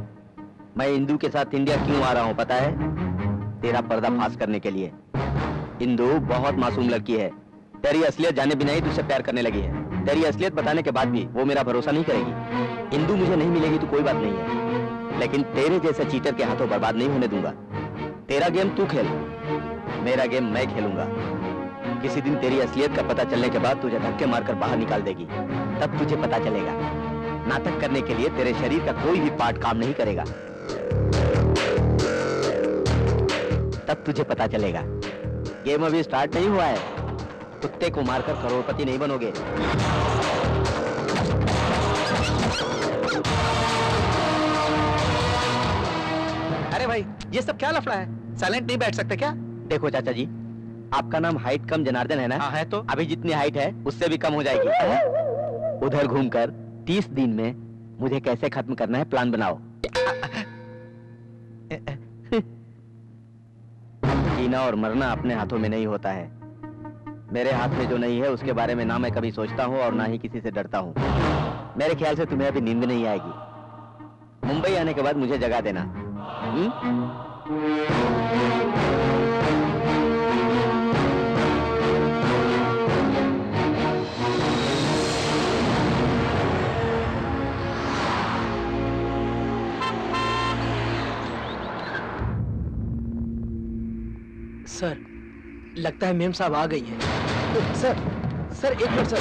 मैं इंदु के साथ इंडिया क्यों आ रहा हूँ पता है? तेरा पर्दाफाश करने के लिए. इंदु बहुत मासूम लड़की है. तेरी असलियत जाने बिना ही तुझसे प्यार करने लगी है. तेरी असलियत बताने के बाद भी वो मेरा भरोसा नहीं करेगी. इंदु मुझे नहीं मिलेगी तो कोई बात नहीं है, लेकिन तेरे जैसे चीटर के हाथों बर्बाद नहीं होने दूंगा. तेरा गेम तू खेल, मेरा गेम मैं खेलूंगा. किसी दिन तेरी असलियत का पता चलने के बाद तुझे धक्के मारकर बाहर निकाल देगी. तब तुझे पता चलेगा. नाटक करने के लिए तेरे शरीर का कोई भी पार्ट काम नहीं करेगा. तब तुझे पता चलेगा. गेम अभी स्टार्ट नहीं हुआ है. कुत्ते को मारकर करोड़पति नहीं बनोगे. अरे भाई, ये सब क्या लफड़ा है? साइलेंट नहीं बैठ सकते क्या? देखो चाचा जी, आपका नाम हाइट कम जनार्दन है ना? हाँ है तो. अभी जितनी हाइट है उससे भी कम हो जाएगी. उधर घूमकर 30 दिन में मुझे कैसे खत्म करना है प्लान बनाओ. जीना और मरना अपने हाथों में नहीं होता है. मेरे हाथ में जो नहीं है उसके बारे में ना मैं कभी सोचता हूँ और ना ही किसी से डरता हूँ. मेरे ख्याल से तुम्हें अभी नींद नहीं आएगी. मुंबई आने के बाद मुझे जगा देना. सर, लगता है मेम साहब आ गई है. सर, सर एक minute sir.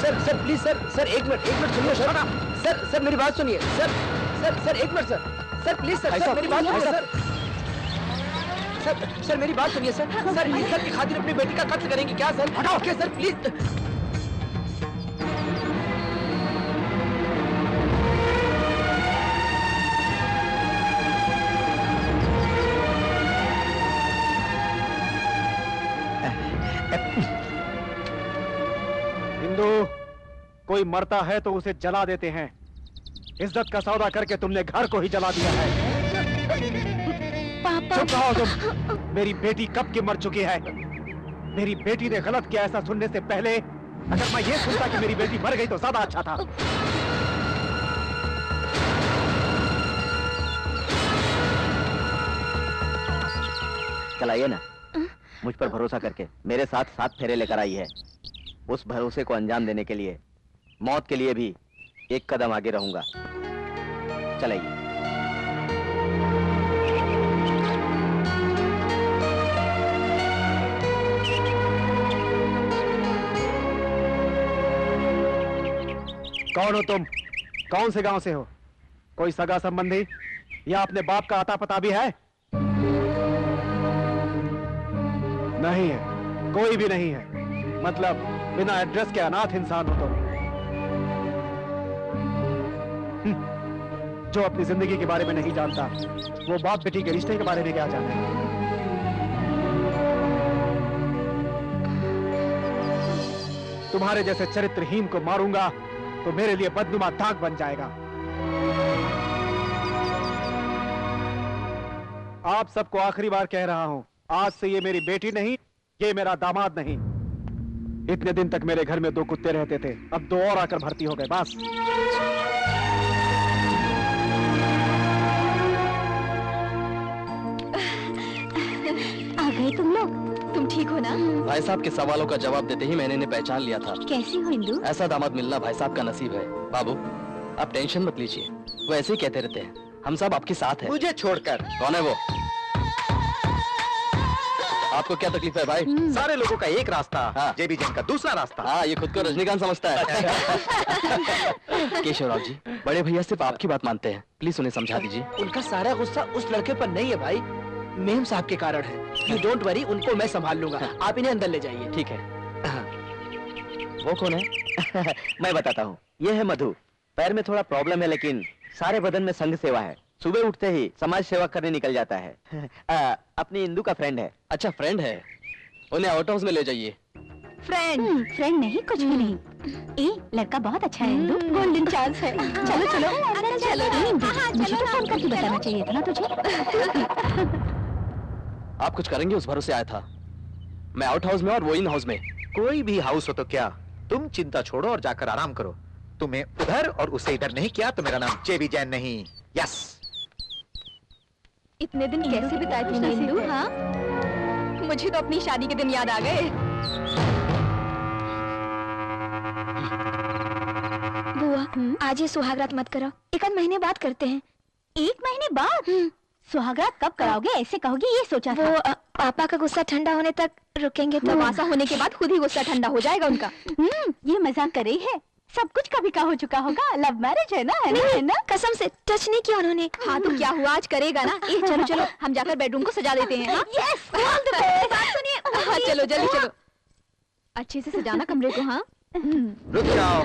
Sir please sir एक मिनट सुनिए सर. सर मेरी बात सुनिए सर एक मिनट सर प्लीज सर मेरी बात सुनिए सर मेरी बात सुनिए सर इज्जत की खातिर अपनी बेटी का कत्ल करेंगे क्या सर? हटाओ क्या सर प्लीज. हिंदू, कोई मरता है तो उसे जला देते हैं. इज्जत का सौदा करके तुमने घर को ही जला दिया है. पापा. चुप रहो तुम. मेरी बेटी कब की मर चुकी है. मेरी बेटी ने गलत किया ऐसा सुनने से पहले अगर मैं ये सुनता कि मेरी बेटी मर गई तो ज्यादा अच्छा था। चलाइए ना, मुझ पर भरोसा करके मेरे साथ 7 फेरे लेकर आई है। उस भरोसे को अंजाम देने के लिए मौत के लिए भी एक कदम आगे रहूंगा। चलाइए। कौन हो तुम? कौन से गांव से हो? कोई सगा संबंधी या अपने बाप का आता पता भी है? नहीं है, कोई भी नहीं है। मतलब बिना एड्रेस के अनाथ इंसान हो तुम। जो अपनी जिंदगी के बारे में नहीं जानता वो बाप बेटी के रिश्ते के बारे में क्या जाने। तुम्हारे जैसे चरित्रहीन को मारूंगा तो मेरे लिए बदनुमा दाग बन जाएगा। आप सबको आखिरी बार कह रहा हूं, आज से ये मेरी बेटी नहीं, ये मेरा दामाद नहीं। इतने दिन तक मेरे घर में 2 कुत्ते रहते थे, अब 2 और आकर भर्ती हो गए। बस आ गए तुम लोग? तुम ठीक हो ना? भाई साहब के सवालों का जवाब देते ही मैंने पहचान लिया था। कैसी हो इंदु? ऐसा दामाद मिलना भाई साहब का नसीब है। बाबू आप टेंशन मत लीजिए, वो ऐसे ही कहते रहते हैं, हम सब आपके साथ हैं। मुझे छोड़कर। कौन है वो? आपको क्या तकलीफ है भाई? सारे लोगों का एक रास्ता, हाँ। जेबी जैन का दूसरा रास्ता। हाँ, ये खुद को रजनीकांत समझता है। केशवराव जी, बड़े भैया सिर्फ आपकी बात मानते हैं, प्लीज उन्हें समझा दीजिए। उनका सारा गुस्सा उस लड़के पर नहीं है भाई, मेम साहब के कारण है। यू डोंट वरी, उनको मैं संभाल लूंगा। आप इन्हें अंदर ले जाइए। ठीक है। वो कौन है? मैं बताता हूँ, ये है मधु। पैर में थोड़ा प्रॉब्लम है लेकिन सारे बदन में संघ सेवा है। सुबह उठते ही समाज सेवा करने निकल जाता है। अपनी इंदू का फ्रेंड है। अच्छा फ्रेंड है, उन्हें आउट हाउस में ले जाइए। फ्रेंड नहीं, कुछ भी नहीं। ए, लड़का बहुत अच्छा है इंदु, गोल्डन चांस है। चलो चलो अंदर चलो। मुझे तो फोन करके बताना चाहिए था ना तुझे। आप कुछ करेंगे उस भरोसे आया था। मैं आउट हाउस में और वो इन हाउस में। कोई भी हाउस हो तो क्या, तुम चिंता छोड़ो और जाकर आराम करो। तुम्हें उधर और उसे इधर नहीं किया तो मेरा नाम जेबी जैन नहीं। यस। इतने दिन कैसे बिताए तुमने इंदु? हाँ, मुझे तो अपनी शादी के दिन याद आ गए। बुआ, आज ये सुहागरात मत करो, 1 आध महीने बाद करते हैं। 1 महीने बाद? सुहागरात कब कराओगे ऐसे कहोगे ये सोचा था। वो पापा का गुस्सा ठंडा होने तक रुकेंगे तो तमाशा होने के बाद खुद ही गुस्सा ठंडा हो जाएगा उनका। ये मजाक कर रही है, सब कुछ कभी का हो चुका होगा। लव मैरिज है ना, है ना? कसम से टच नहीं किया उन्होंने। हाँ तो क्या हुआ, आज करेगा ना। चलो चलो हम जाकर बेडरूम को सजा देते हैं। हाँ? Yes, बात सुनिए। हाँ चलो जल्दी चलो, अच्छे से सजाना कमरे को। हाँ रुक जाओ,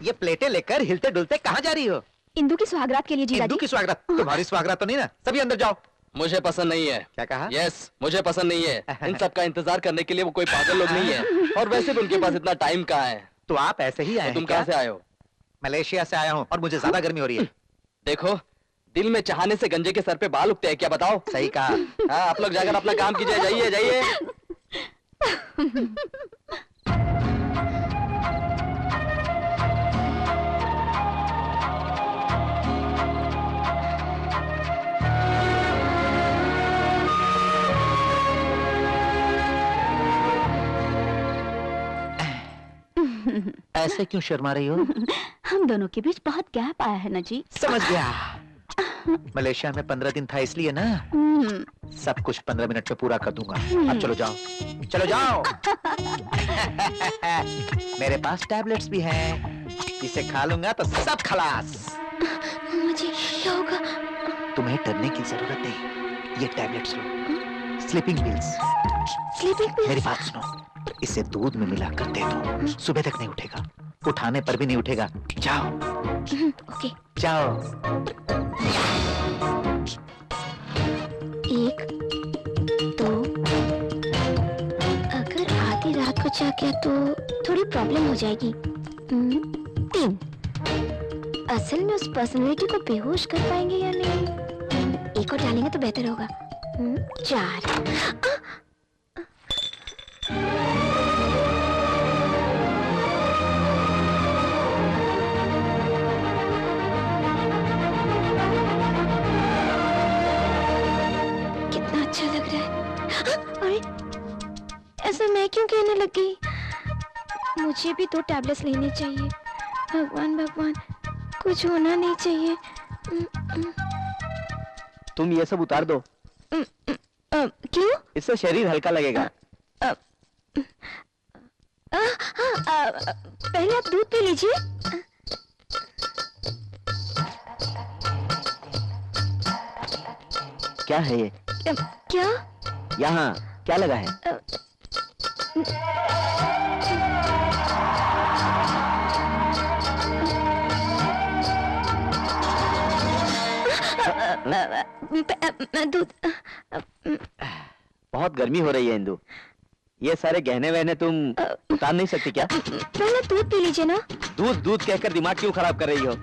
ये प्लेटें लेकर हिलते डुलते कहाँ जा रही हो? इंदु की सुहागरात के लिए जीजा इंदू जी। की स्वागत? तुम्हारी स्वागत तो नहीं ना? सभी अंदर जाओ। मुझे पसंद नहीं है। क्या कहा? यस, मुझे पसंद नहीं है। इन सब का इंतजार करने के लिए वो कोई पागल लोग नहीं है, और वैसे भी उनके पास इतना टाइम कहाँ है। तो आप ऐसे ही आए हैं? तुम कहाँ से आए हो? मलेशिया से आया हूँ और मुझे ज्यादा गर्मी हो रही है। देखो, दिल में चाहने से गंजे के सर पे बाल उगते हैं क्या, बताओ? सही कहा। हाँ, आप लोग जाकर अपना काम कीजिए, जाइए जाइए। ऐसे क्यों शर्मा रही हो? हम दोनों के बीच बहुत गैप आया है ना जी। समझ गया। मलेशिया में 15 दिन था इसलिए ना। सब कुछ 15 मिनट में पूरा कर दूंगा। अब चलो जाओ, चलो जाओ। मेरे पास टैबलेट्स भी हैं, इसे खा लूंगा तो सब खलास। मुझे क्या होगा? तुम्हें डरने की जरूरत नहीं, ये टैबलेट्स लो, स्लीपिंग पिल्स। Sleeping pills? मेरी बात सुनो, इसे दूध में मिलाकर दे दो, सुबह तक नहीं उठेगा, उठाने पर भी नहीं उठेगा। जाओ। ओके। जाओ। 1 2, अगर आधी रात को जाग गया तो थोड़ी प्रॉब्लम हो जाएगी। 3, असल में उस पर्सनैलिटी को बेहोश कर पाएंगे या नहीं? 1 और डालेंगे तो बेहतर होगा। 4, ऐसा मैं क्यों कहने लगी? मुझे भी 2 टैबलेट्स लेने चाहिए। भगवान भगवान, कुछ होना नहीं चाहिए। तुम ये सब उतार दो। क्यों? इससे शरीर हल्का लगेगा। पहले आप दूध पी लीजिए। क्या है ये? क्या? यहाँ क्या लगा है? दूध। बहुत गर्मी हो रही है इंदु। ये सारे गहने वहने तुम उतार नहीं सकती क्या? पहले दूध पी लीजिए ना। दूध दूध कहकर दिमाग क्यों खराब कर रही हो?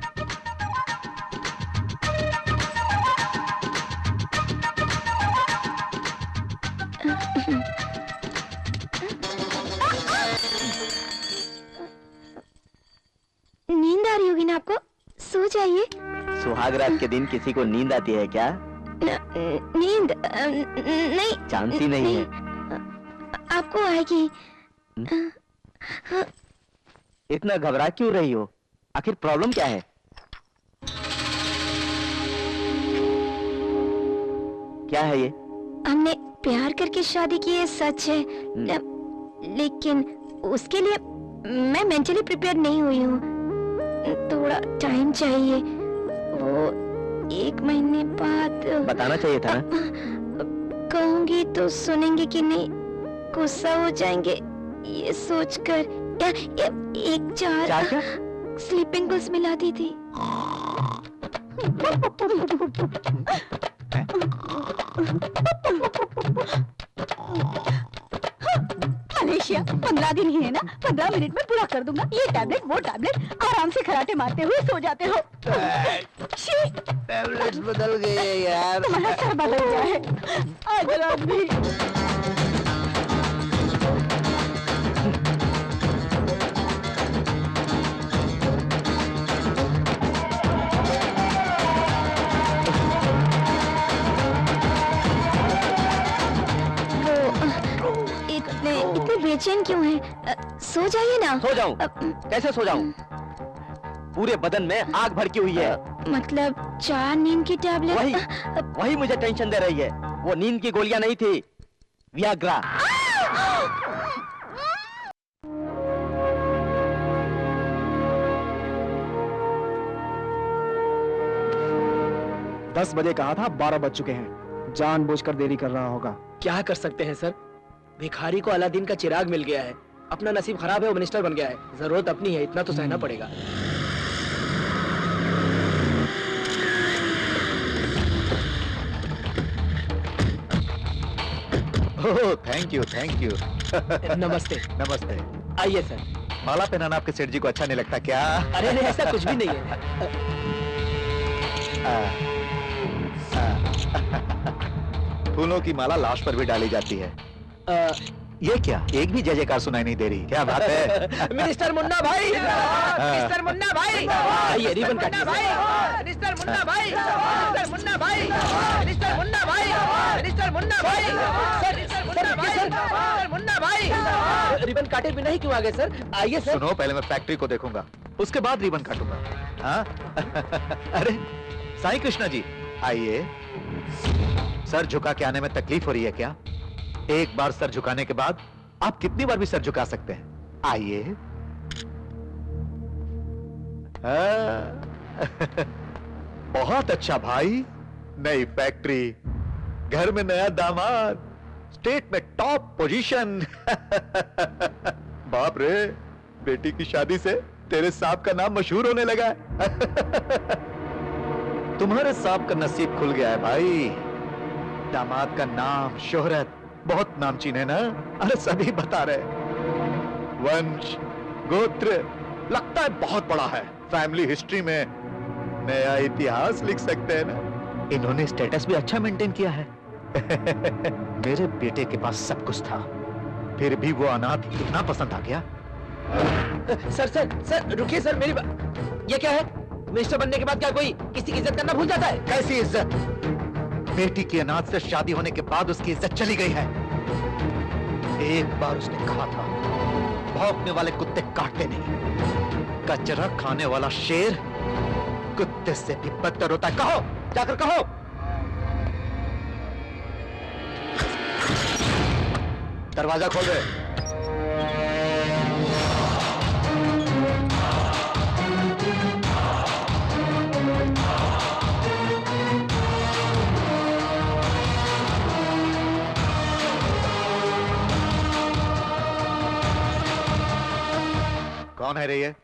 नींद आ रही होगी ना आपको, सो जाइए। सुहाग रात के दिन किसी को नींद आती है क्या? नींद नहीं, चांस ही नहीं है। आपको आएगी। इतना घबरा क्यों रही हो? आखिर प्रॉब्लम क्या है? क्या है ये? हमने प्यार करके शादी की है, सच है, लेकिन उसके लिए मैं मेंटली प्रिपेयर नहीं हुई हूँ। थोड़ा टाइम चाहिए। वो 1 महीने बाद बताना चाहिए था ना। कहूंगी तो सुनेंगे कि नहीं, गुस्सा हो जाएंगे ये सोचकर। एक चार क्या? स्लीपिंग पिल्स मिला दी थी। मलेशिया 15 दिन ही है ना, 15 मिनट में पूरा कर दूंगा। ये टैबलेट वो टैबलेट, आराम से खराटे मारते हुए सो जाते हो। टैबलेट्स बदल गए हैं यार। तुम्हारा सर बदल गया है आज रात भी। इतने बेचैन क्यों हैं? सो जाइए ना। सो जाऊं? कैसे सो जाऊं? पूरे बदन में आग भड़की हुई है। मतलब 4 नींद की टैबलेट? वही मुझे टेंशन दे रही है। वो नींद की गोलियां नहीं थी, वियाग्रा। दस बजे कहा था, 12 बज चुके हैं। जानबूझकर देरी कर रहा होगा। क्या कर सकते हैं सर, भिखारी को अलादीन का चिराग मिल गया है। अपना नसीब खराब है, वो मिनिस्टर बन गया है। जरूरत अपनी है, इतना तो सहना पड़ेगा। ओह थैंक यू नमस्ते। नमस्ते। आइए सर। माला पहनाना आपके सेठ जी को अच्छा नहीं लगता क्या? अरे नहीं, ऐसा कुछ भी नहीं है। फूलों की माला लाश पर भी डाली जाती है। ये क्या, एक भी जय जयकार सुनाई नहीं दे रही? क्या बात है? मिनिस्टर मुन्ना भाई, मिनिस्टर मुन्ना भाई, आइए रिबन काटिए। मिनिस्टर मुन्ना भाई, मिनिस्टर मुन्ना भाई, मिनिस्टर मुन्ना भाई, मिनिस्टर मुन्ना भाई, सर मिनिस्टर मुन्ना भाई, मिनिस्टर मुन्ना भाई। रिबन काटे बिना ही क्यों आ गए सर? आइए सर। सुनो, पहले मैं फैक्ट्री को देखूंगा, उसके बाद रिबन काटूंगा। हाँ? अरे साईं कृष्णा जी, आइए। सर झुका के आने में तकलीफ हो रही है क्या? एक बार सर झुकाने के बाद आप कितनी बार भी सर झुका सकते हैं। आइए। बहुत अच्छा भाई, नई फैक्ट्री, घर में नया दामाद, स्टेट में टॉप पोजीशन। बाप रे, बेटी की शादी से तेरे साहब का नाम मशहूर होने लगा है। तुम्हारे साहब का नसीब खुल गया है भाई। दामाद का नाम, शोहरत बहुत नामचीन है ना? अरे सभी बता रहे, वंश गोत्र लगता है बहुत बड़ा है। फैमिली हिस्ट्री में नया इतिहास लिख सकते हैं ना? इन्होंने स्टेटस भी अच्छा मेंटेन किया है। मेरे बेटे के पास सब कुछ था, फिर भी वो अनाथ इतना पसंद आ गया। सर रुकिए सर, मेरी बात। ये क्या है? मिनिस्टर बनने के बाद क्या कोई किसी की इज्जत करना भूल जाता है? कैसी इज्जत? बेटी की अनाथ से शादी होने के बाद उसकी इज्जत चली गई है। एक बार उसने कहा था, भौंकने वाले कुत्ते काटते नहीं, कचरा खाने वाला शेर कुत्ते से भी बदतर होता है। कहो, जाकर कहो। दरवाजा खोल दे। कौन है रे ये?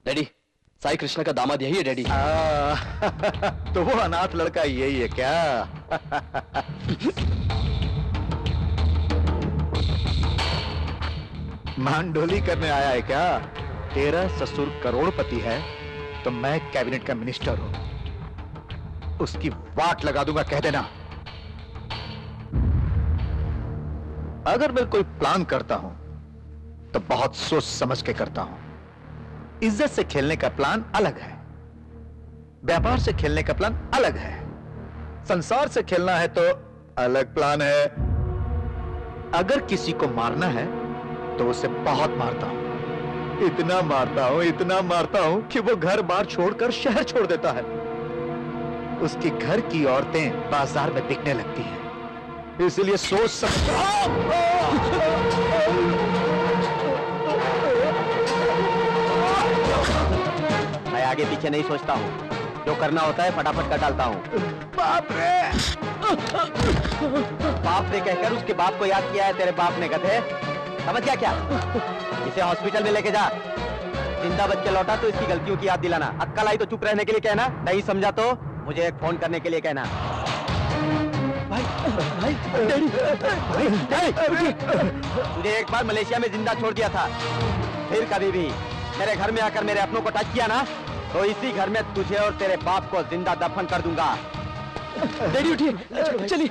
डैडी, साई कृष्ण का दामाद यही है डैडी। तो वो अनाथ लड़का यही है क्या? मांडोली करने आया है क्या? तेरा ससुर करोड़पति है तो मैं कैबिनेट का मिनिस्टर हूं, उसकी वाट लगा दूंगा, कह देना। अगर मैं कोई प्लान करता हूं तो बहुत सोच समझ के करता हूं। इज्जत से खेलने का प्लान अलग है, व्यापार से खेलने का प्लान अलग है, संसार से खेलना है तो अलग प्लान है। अगर किसी को मारना है तो उसे बहुत मारता हूं, इतना मारता हूं कि वो घर बार छोड़कर शहर छोड़ देता है। उसके घर की औरतें बाजार में बिकने लगती हैं, इसलिए सोच मैं आगे पीछे नहीं सोचता हूं, जो करना होता है फटाफट कर डालता हूं। बाप रे! बाप ने कहकर उसके बाप को याद किया है तेरे बाप ने, गधे। समझ गया क्या? इसे हॉस्पिटल में लेके जा, जिंदा बच के लौटा तो इसकी गलतियों की याद दिलाना। अक्कल आई तो चुप रहने के लिए कहना, नहीं समझा तो मुझे एक फोन करने के लिए कहना। भाई, तुझे एक बार मलेशिया में जिंदा छोड़ दिया था, फिर कभी भी मेरे घर में आकर मेरे अपनों को टच किया ना तो इसी घर में तुझे और तेरे बाप को जिंदा दफन कर दूंगा। डैडी उठिए, चलिए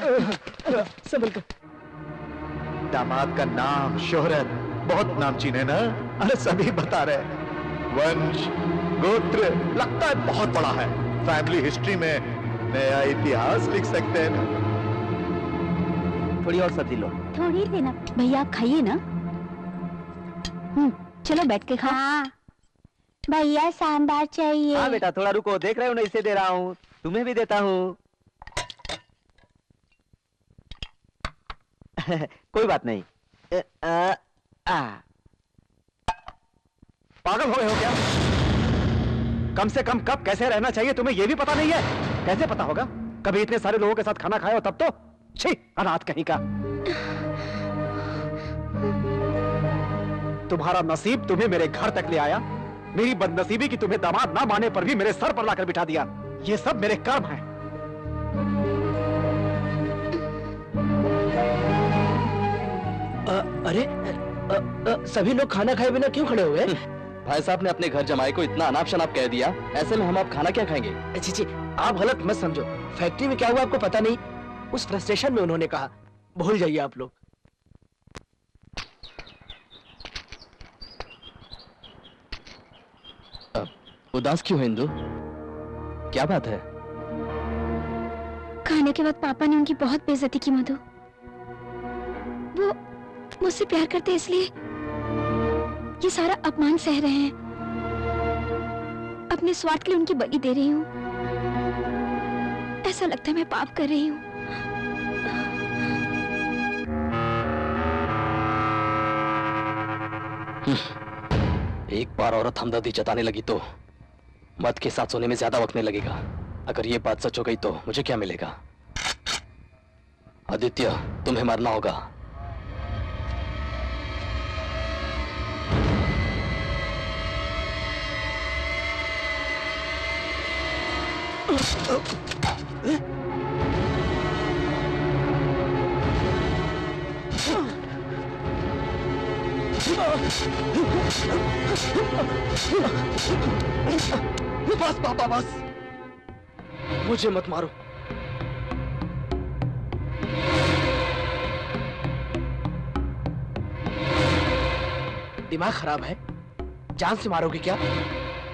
संभल कर। दामाद का नाम, शोहरत बहुत नामचीन है ना? अरे सभी बता रहे, वंश गोत्र लगता है बहुत बड़ा है, फैमिली हिस्ट्री में नया इतिहास लिख सकते हैं ना? थोड़ी और सब्जी लो। थोड़ी लेना भैया, आप खाइए ना। चलो बैठ के खाओ। हाँ भैया सांभर चाहिए। हाँ बेटा थोड़ा रुको, देख रहे हो ना इसे दे रहा हूँ, तुम्हें भी देता हूँ। कोई बात नहीं। पागल हो गए हो क्या? कम से कम कब कैसे रहना चाहिए तुम्हें ये भी पता नहीं है? कैसे पता होगा? कभी इतने सारे लोगों के साथ खाना खाए हो तब तो? छी, अनाथ कहीं का। तुम्हारा नसीब तुम्हें मेरे घर तक ले आया, मेरी बदनसीबी की तुम्हें दामाद ना माने पर भी मेरे सर पर लाकर बिठा दिया। ये सब मेरे कर्म हैं। अरे सभी लोग खाना खाए बिना क्यों खड़े हुए? भाई साहब ने अपने घर जमाई को इतना अनाप शनाप कह दिया, ऐसे में हम आप खाना क्या खाएंगे? जी आप गलत मत समझो, फैक्ट्री में क्या हुआ आपको पता नहीं, उस फ्रस्ट्रेशन में उन्होंने कहा। भूल जाइए आप लोग। उदास क्यों है इंदु? क्या बात है? खाने के बाद पापा ने उनकी बहुत बेइज्जती की मधु। वो मुझसे प्यार करते इसलिए ये सारा अपमान सह रहे हैं। अपने स्वार्थ के लिए उनकी बलि दे रही हूँ। ऐसा लगता है मैं पाप कर रही हूँ। एक बार औरत हमदर्दी जताने लगी तो मर्द के साथ सोने में ज्यादा वक्त नहीं लगेगा। अगर ये बात सच हो गई तो मुझे क्या मिलेगा? आदित्य, तुम्हें मरना होगा। बस पापा बस, मुझे मत मारो। दिमाग खराब है? जान से मारोगे क्या?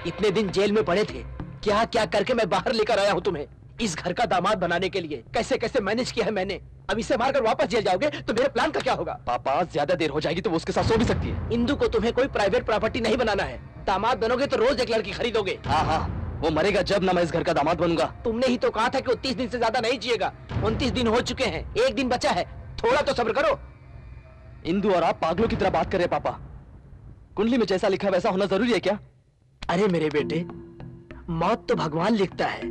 इतने दिन जेल में पड़े थे, क्या क्या करके मैं बाहर लेकर आया हूं तुम्हें, इस घर का दामाद बनाने के लिए। कैसे कैसे मैनेज किया है मैंने। अब इसे मारकर वापस जेल जाओगे तो मेरे प्लान का क्या होगा? पापा ज्यादा देर हो जाएगी तो वो उसके साथ सो भी सकती है। इंदु को तुम्हें कोई प्राइवेट प्रॉपर्टी नहीं बनाना है। दामाद बनोगे तो रोज एक लड़की खरीदोगे। हाँ, वो मरेगा जब ना मैं इस घर का दामाद बनूंगा। तुमने ही तो कहा था कि वो 30 दिन से ज्यादा नहीं जिएगा। 29 दिन हो चुके हैं, 1 दिन बचा है, थोड़ा तो सब्र करो। इंदु और आप पागलों की तरह बात कर रहे हैं पापा। कुंडली में जैसा लिखा वैसा होना जरूरी है क्या? अरे मेरे बेटे, मौत तो भगवान लिखता है,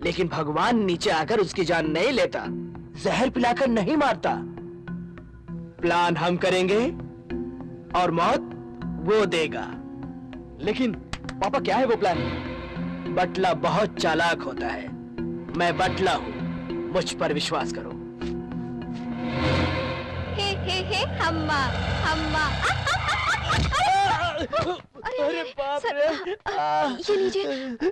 लेकिन भगवान नीचे आकर उसकी जान नहीं लेता, जहर पिलाकर नहीं मारता। प्लान हम करेंगे और मौत वो देगा। लेकिन पापा क्या है वो प्लान? बटला बहुत चालाक होता है। मैं बटला हूँ, मुझ पर विश्वास करो। हे हम्मा हम्मा। अरे बाप सर, रे। ये लीजिए।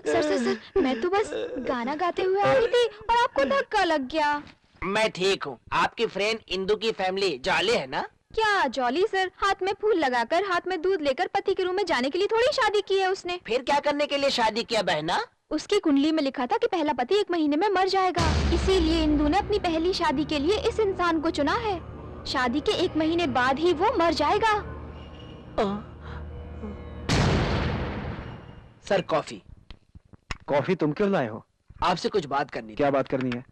सर, मैं तो बस गाना गाते हुए आ रही थी और आपको धक्का लग गया। मैं ठीक हूँ। आपकी फ्रेंड इंदु की फैमिली जाले है ना? क्या जॉली सर? हाथ में फूल लगाकर, हाथ में दूध लेकर पति के रूम में जाने के लिए थोड़ी शादी की है उसने। फिर क्या करने के लिए शादी किया बहना? उसकी कुंडली में लिखा था कि पहला पति 1 महीने में मर जाएगा, इसीलिए इंदु ने अपनी पहली शादी के लिए इस इंसान को चुना है। शादी के 1 महीने बाद ही वो मर जाएगा। Sir coffee. कॉफी तुम क्यों लाए हो? आपसे कुछ बात करनी थी। क्या बात करनी है?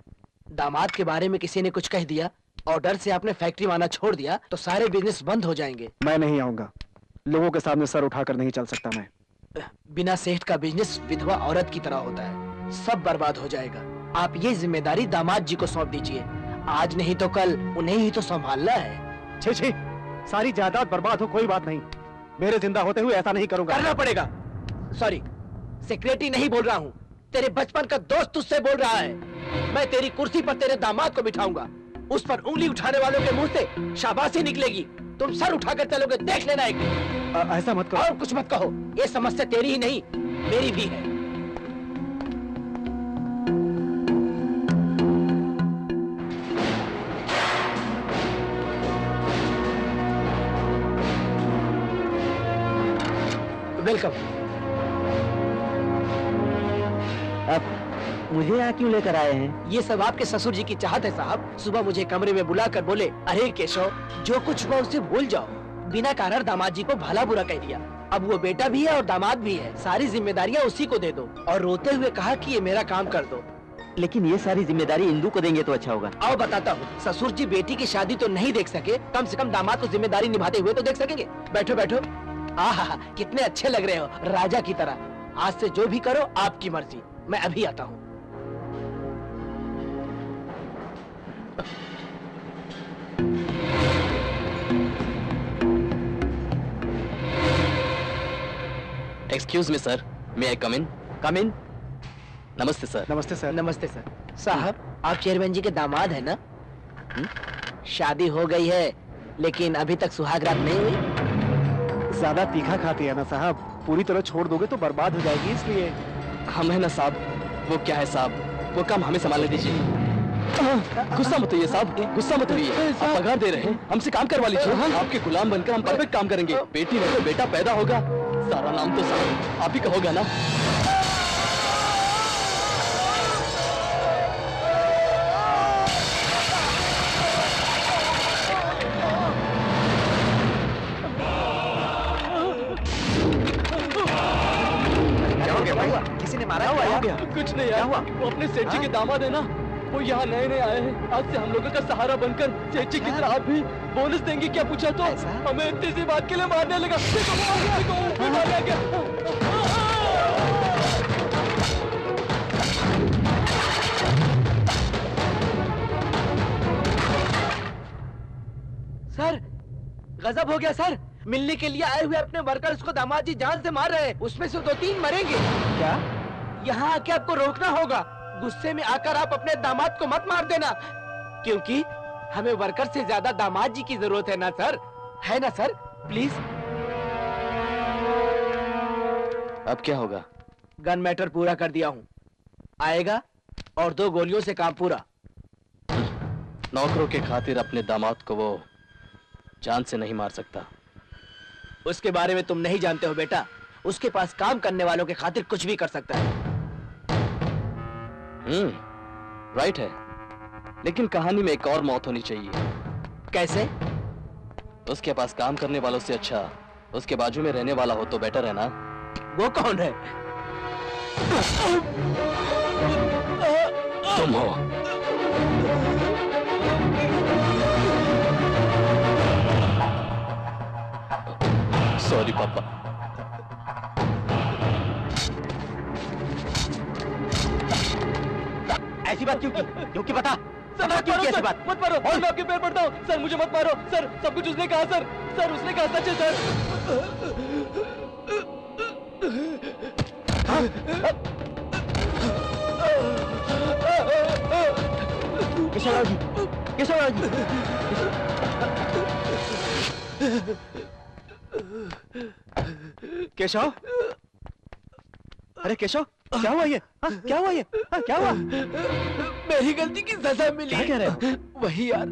दामाद के बारे में किसी ने कुछ कह दिया और डर से आपने फैक्ट्री आना छोड़ दिया तो सारे बिजनेस बंद हो जाएंगे। मैं नहीं आऊंगा। लोगों के सामने सर उठाकर नहीं चल सकता मैं। बिना सेठ का बिजनेस विधवा औरत की तरह होता है, सब बर्बाद हो जाएगा। आप ये जिम्मेदारी दामाद जी को सौंप दीजिए। आज नहीं तो कल उन्हें ही तो संभालना है। छी, सारी जायदाद बर्बाद हो कोई बात नहीं, मेरे जिंदा होते हुए ऐसा नहीं करूंगा। करना पड़ेगा। सॉरी, सेक्रेटरी नहीं बोल रहा हूँ, तेरे बचपन का दोस्त तुझसे बोल रहा है। मैं तेरी कुर्सी पर तेरे दामाद को बिठाऊंगा, उस पर उंगली उठाने वालों के मुंह से शाबाशी निकलेगी। तुम सर उठाकर चलोगे, देख लेना एक दिन। ऐसा मत करो। और कुछ मत कहो, ये समस्या तेरी ही नहीं मेरी भी है। वेलकम। अब मुझे यहाँ क्यों लेकर आए हैं? ये सब आपके ससुर जी की चाहत है साहब। सुबह मुझे कमरे में बुलाकर बोले, अरे केशव, जो कुछ हुआ उसे भूल जाओ। बिना कारण दामाद जी को भला बुरा कह दिया। अब वो बेटा भी है और दामाद भी है, सारी जिम्मेदारियाँ उसी को दे दो। और रोते हुए कहा कि ये मेरा काम कर दो। लेकिन ये सारी जिम्मेदारी इंदु को देंगे तो अच्छा होगा। आओ बताता हूँ। ससुर जी बेटी की शादी तो नहीं देख सके, कम से कम दामाद को जिम्मेदारी निभाते हुए तो देख सकेंगे। बैठो बैठो। आहा, कितने अच्छे लग रहे हो, राजा की तरह। आज से जो भी करो आपकी मर्जी। मैं अभी आता हूँ। एक्सक्यूज मी सर, मे आई कम इन? कम इन। नमस्ते सर। नमस्ते सर। नमस्ते सर। साहब, आप चेयरमैन जी के दामाद है ना? शादी हो गई है लेकिन अभी तक सुहागरात नहीं हुई। ज्यादा तीखा खाती है ना साहब, पूरी तरह छोड़ दोगे तो बर्बाद हो जाएगी, इसलिए। हम है ना साहब। वो क्या है साहब, वो काम हमें संभालने दीजिए। गुस्सा मत होइए साहब, गुस्सा मत होइए। आप पगार दे रहे हैं, हमसे काम करवा लीजिए। आपके गुलाम बनकर हम परफेक्ट काम करेंगे। बेटी नहीं तो बेटा पैदा होगा, सारा नाम तो साहब आप ही का होगा ना। किसी ने मारा है? कुछ नहीं यार, वो अपने सेठ जी के दामाद है ना, वो यहाँ नए नए आए हैं। आज से हम लोगों का सहारा बनकर सेठ जी की तरह आप भी बोनस देंगे क्या पूछा तो हमें इतनी सी बात के लिए मारने लगा। देखो, वो आ गया, देखो, ऊपर आ गया क्या? सर, गजब हो गया सर। मिलने के लिए आए हुए अपने वर्कर्स को दामाद जी जान से मार रहे हैं, उसमें से 2-3 मरेंगे। क्या? यहाँ आके आपको रोकना होगा। गुस्से में आकर आप अपने दामाद को मत मार देना, क्योंकि हमें वर्कर से ज्यादा दामाद जी की जरूरत है ना सर, है ना सर? प्लीज। अब क्या होगा? गन मैटर पूरा कर दिया हूँ, आएगा और 2 गोलियों से काम पूरा। नौकरों के खातिर अपने दामाद को वो जान से नहीं मार सकता। उसके बारे में तुम नहीं जानते हो बेटा, उसके पास काम करने वालों के खातिर कुछ भी कर सकता है। राइट है, लेकिन कहानी में एक और मौत होनी चाहिए। कैसे? उसके पास काम करने वालों से अच्छा उसके बाजू में रहने वाला हो तो बेटर है ना। वो कौन है? तुम हो। सॉरी पापा। ऐसी बात क्यों की? क्योंकि बता सर मत क्यों मारो की ऐसी सर, बात? मत मारो, मैं आपके पैर पड़ता हूँ सर, मुझे मत मारो सर, सब कुछ उसने कहा सर, सर उसने कहा सच है सर। केशवराव जी, केशवराव जी। केशव, अरे केशव, क्या हुआ ये? हाँ, क्या हुआ ये? हाँ, क्या हुआ? मेरी गलती की सजा मिली। क्या कह रहे हो? वही यार,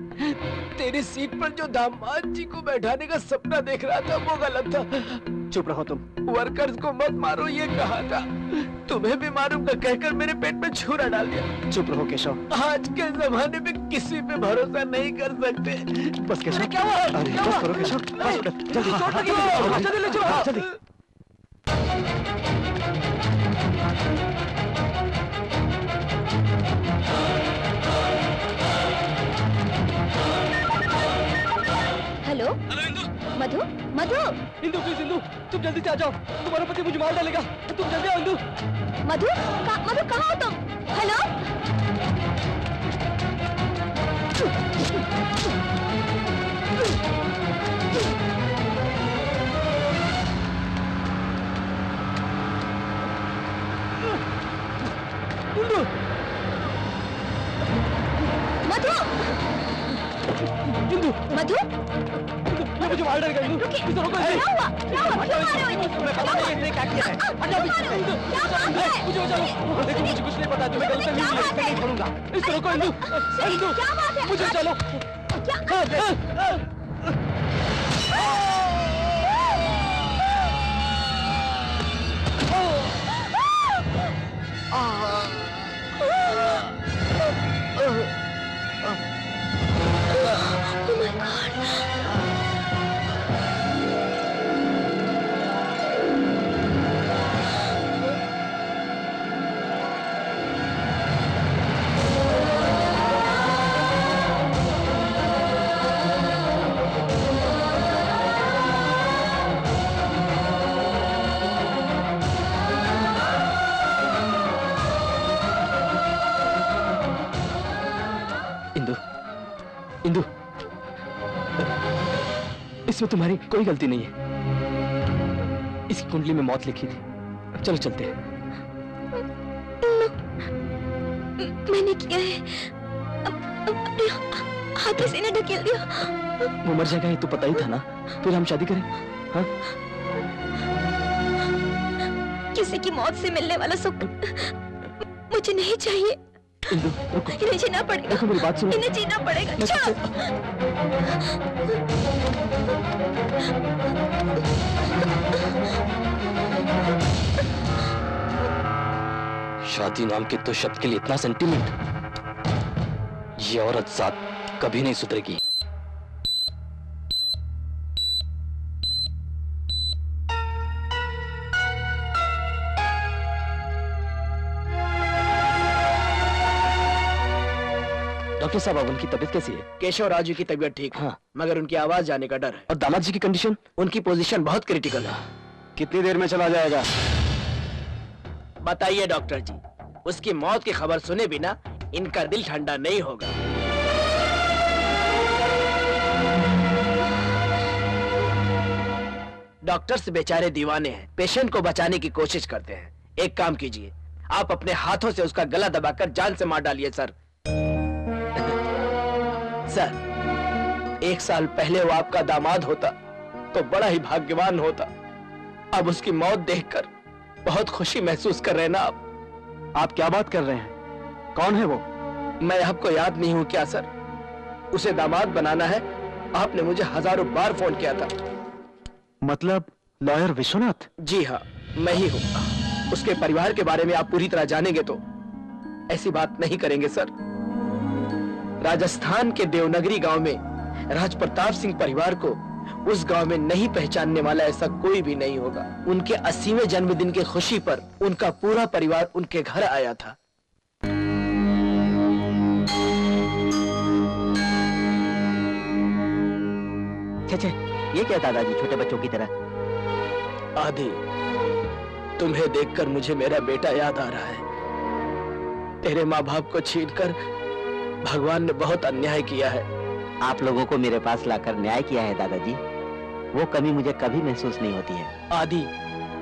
तेरी सीट पर जो दामाद जी को बैठाने का सपना देख रहा था वो गलत था। चुप रहो तुम। वर्कर्स को मत मारो ये कहा था, तुम्हें भी मारूंगा कहकर मेरे पेट में छुरा डाल दिया। चुप रहो केशव। आज के जमाने में किसी पे भरोसा नहीं कर सकते। बस केशव। क्या हुआ? अरे क्या बस हुआ? करो केशव, हॉस्पिटल जल्दी। चोट लगी है, जल्दी ले चलो। जल्दी। Hello Indu, Madhu, Madhu, Indu please Indu, तुम जल्दी से आ जाओ, तुम्हारा पति मुझे मार डालेगा, तुम जल्दी आओ इंदु। मधु, मधु कहाँ हो तुम? हेलो इंदु, मधु, इंदु, मधु, वो मुझे मार डालेगा इंदु, रुकिए। इसे रोको। क्या हुआ? क्या हुआ? क्यों मारे हो इन्हें? तुम्हें पता नहीं है इसने क्या किया है? क्यों मारे हो? क्या बात है? मुझे बचा लो, देखो मुझे कुछ नहीं पता, तुम्हें गलती क्या नहीं बात है? है, छोड़ूंगा। इसे रोको इंदु, इंदु, क्या बात है? मुझे बचा लो। क्या? Oh my God! Indu, Indu, इसमें तुम्हारी कोई गलती नहीं है, इसकी कुंडली में मौत लिखी थी। चलो चलते हैं। मैंने किया है, अपने हाथों से इन्हें ढकेल दिया। वो मर जाएगा ये तो पता ही था ना, फिर हम शादी करें? हाँ? किसी की मौत से मिलने वाला सुख मुझे नहीं चाहिए। इंदु, रुको, इन्हें जीना पड़ेगा। रुको, मेरी बात सुनो। इन्हें जीना पड़ेगा। मैं चल। शादी नाम के तो शब्द के लिए इतना सेंटीमेंट, ये औरत जात कभी नहीं सुधरेगी। डॉक्टर साहब, अब उनकी तबीयत कैसी है? केशव राजू की तबीयत ठीक है, हाँ। मगर उनकी आवाज जाने का डर है। और दामाद जी की कंडीशन? उनकी पोजीशन बहुत क्रिटिकल है। कितनी देर में चला जाएगा? बताइए डॉक्टर जी, उसकी मौत की खबर सुने बिना इनका दिल ठंडा नहीं होगा। डॉक्टर्स बेचारे दीवाने हैं, पेशेंट को बचाने की कोशिश करते हैं। एक काम कीजिए, आप अपने हाथों से उसका गला दबाकर जान से मार डालिए सर। सर, 1 साल पहले वो आपका दामाद होता तो बड़ा ही भाग्यवान होता। अब उसकी मौत देखकर बहुत खुशी महसूस कर रहे हैं ना आप क्या बात कर रहे हैं? कौन है वो? मैं आपको याद नहीं हूं क्या सर? उसे दामाद बनाना है, आपने मुझे हजारों बार फोन किया था। मतलब लॉयर विश्वनाथ? जी हाँ, मैं ही हूं। उसके परिवार के बारे में आप पूरी तरह जानेंगे तो ऐसी बात नहीं करेंगे सर। राजस्थान के देवनगरी गांव में राजप्रताप सिंह परिवार को उस गांव में नहीं पहचानने वाला ऐसा कोई भी नहीं होगा। उनके 80वें जन्मदिन की खुशी पर उनका पूरा परिवार उनके घर आया था। छे, ये क्या दादाजी छोटे बच्चों की तरह? आदि, तुम्हें देखकर मुझे मेरा बेटा याद आ रहा है। तेरे माँ बाप को छीनकर भगवान ने बहुत अन्याय किया है। आप लोगों को मेरे पास लाकर न्याय किया है दादाजी, वो कमी मुझे कभी महसूस नहीं होती है। आदि,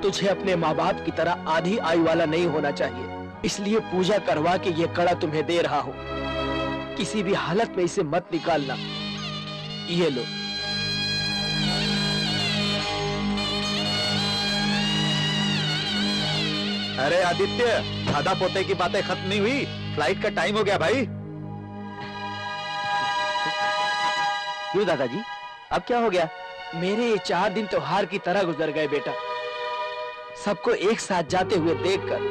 तुझे अपने माँ बाप की तरह आधी आयु वाला नहीं होना चाहिए, इसलिए पूजा करवा के ये कड़ा तुम्हें दे रहा हूँ। किसी भी हालत में इसे मत निकालना। ये लो। अरे आदित्य, दादा पोते की बातें खत्म नहीं हुई, फ्लाइट का टाइम हो गया भाई। क्यों दादाजी, अब क्या हो गया? मेरे ये 4 दिन त्योहार की तरह गुजर गए बेटा। सबको एक साथ जाते हुए देखकर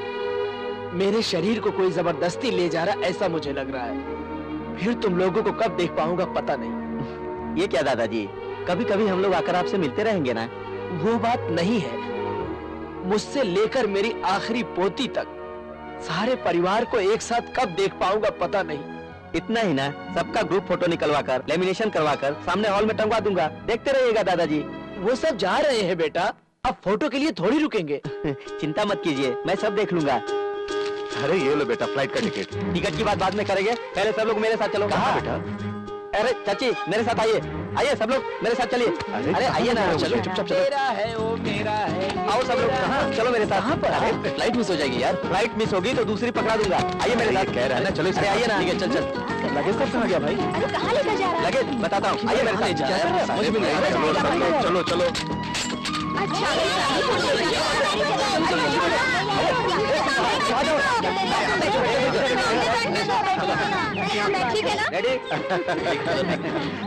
मेरे शरीर को कोई जबरदस्ती ले जा रहा ऐसा मुझे लग रहा है। फिर तुम लोगों को कब देख पाऊंगा पता नहीं। ये क्या दादाजी, कभी कभी हम लोग आकर आपसे मिलते रहेंगे ना? वो बात नहीं है। मुझसे लेकर मेरी आखिरी पोती तक सारे परिवार को एक साथ कब देख पाऊंगा पता नहीं। इतना ही ना, सबका ग्रुप फोटो निकलवाकर लेमिनेशन करवाकर सामने हॉल में टंगवा दूंगा, देखते रहिएगा दादाजी। वो सब जा रहे हैं बेटा, अब फोटो के लिए थोड़ी रुकेंगे। चिंता मत कीजिए, मैं सब देख लूंगा। अरे ये लो बेटा फ्लाइट का टिकट। टिकट की बात बाद में करेंगे, पहले सब लोग मेरे साथ चलो। कहाँ बेटा? अरे चाची मेरे साथ आइए, आइए सब लोग मेरे साथ चलिए। अरे आइए ना, चलो चुपचाप चलो। मेरा है वो मेरा है। आओ सब लोग, कहाँ? चलो मेरे साथ। कहाँ पर? अरे फ्लाइट मिस हो जाएगी यार। फ्लाइट मिस होगी तो दूसरी पकड़ा दूंगा। आइए मेरे साथ। कह रहा है ना, चलो। अरे आइए ना। ठीक है, चल चल। लगेज कब कहाँ गया भाई? अरे कहाँ लेकर जा रहा है? लगेज बताता हूँ, आइए मेरे साथ। समझ में नहीं आ रहा। चलो चलो। अच्छा ठीक है ना? रेडी?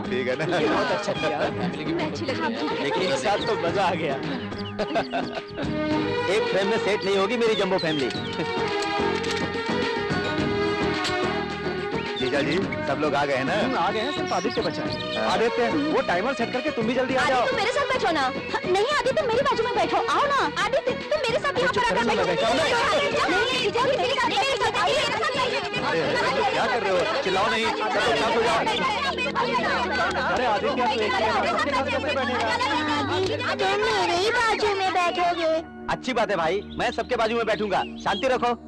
ठीक है ना? बहुत अच्छा किया। अच्छी लगी। लेकिन एक साथ तो मजा आ गया। एक फ्रेम में सेट नहीं होगी मेरी जंबो फैमिली। जीजा जी सब लोग आ गए हैं ना? आ गए हैं, सिर्फ आदित्य बचा है। आदित्य, वो टाइमर सेट करके तुम भी जल्दी आ जाओ। तुम मेरे साथ बैठो ना। नहीं आदित्य मेरी बाजू में बैठो, आओ ना। आदित्य तुम मेरे साथ यहाँ पर आकर बैठो। नहीं, जीजा जी, मेरे साथ आइए, मेरे साथ आइए। अरे क्या कर रहे हो? चिल्लाओ नहीं, सब शांत हो जाओ। अरे आदित्य, तू एक ही साथ कैसे बैठेगा? तुम मेरे ही बाजू में बैठोगे। अच्छी बात है भाई, मैं सबके बाजू में बैठूंगा। शांति रखो।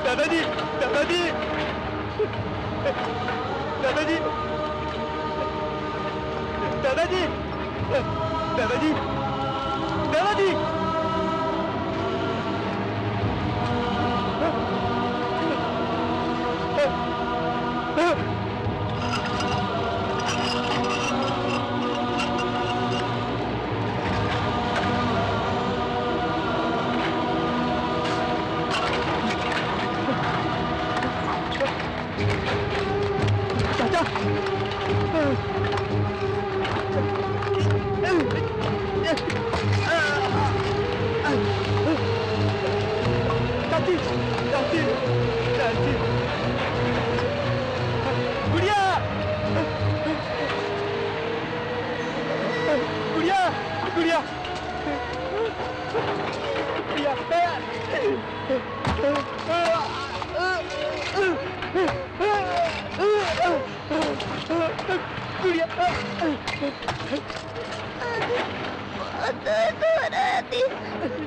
दादाजी, दादाजी, दादाजी, दादाजी, दादाजी, दादाजी। चाची चाची चाची गुड़िया गुड़िया गुड़िया गुड़िया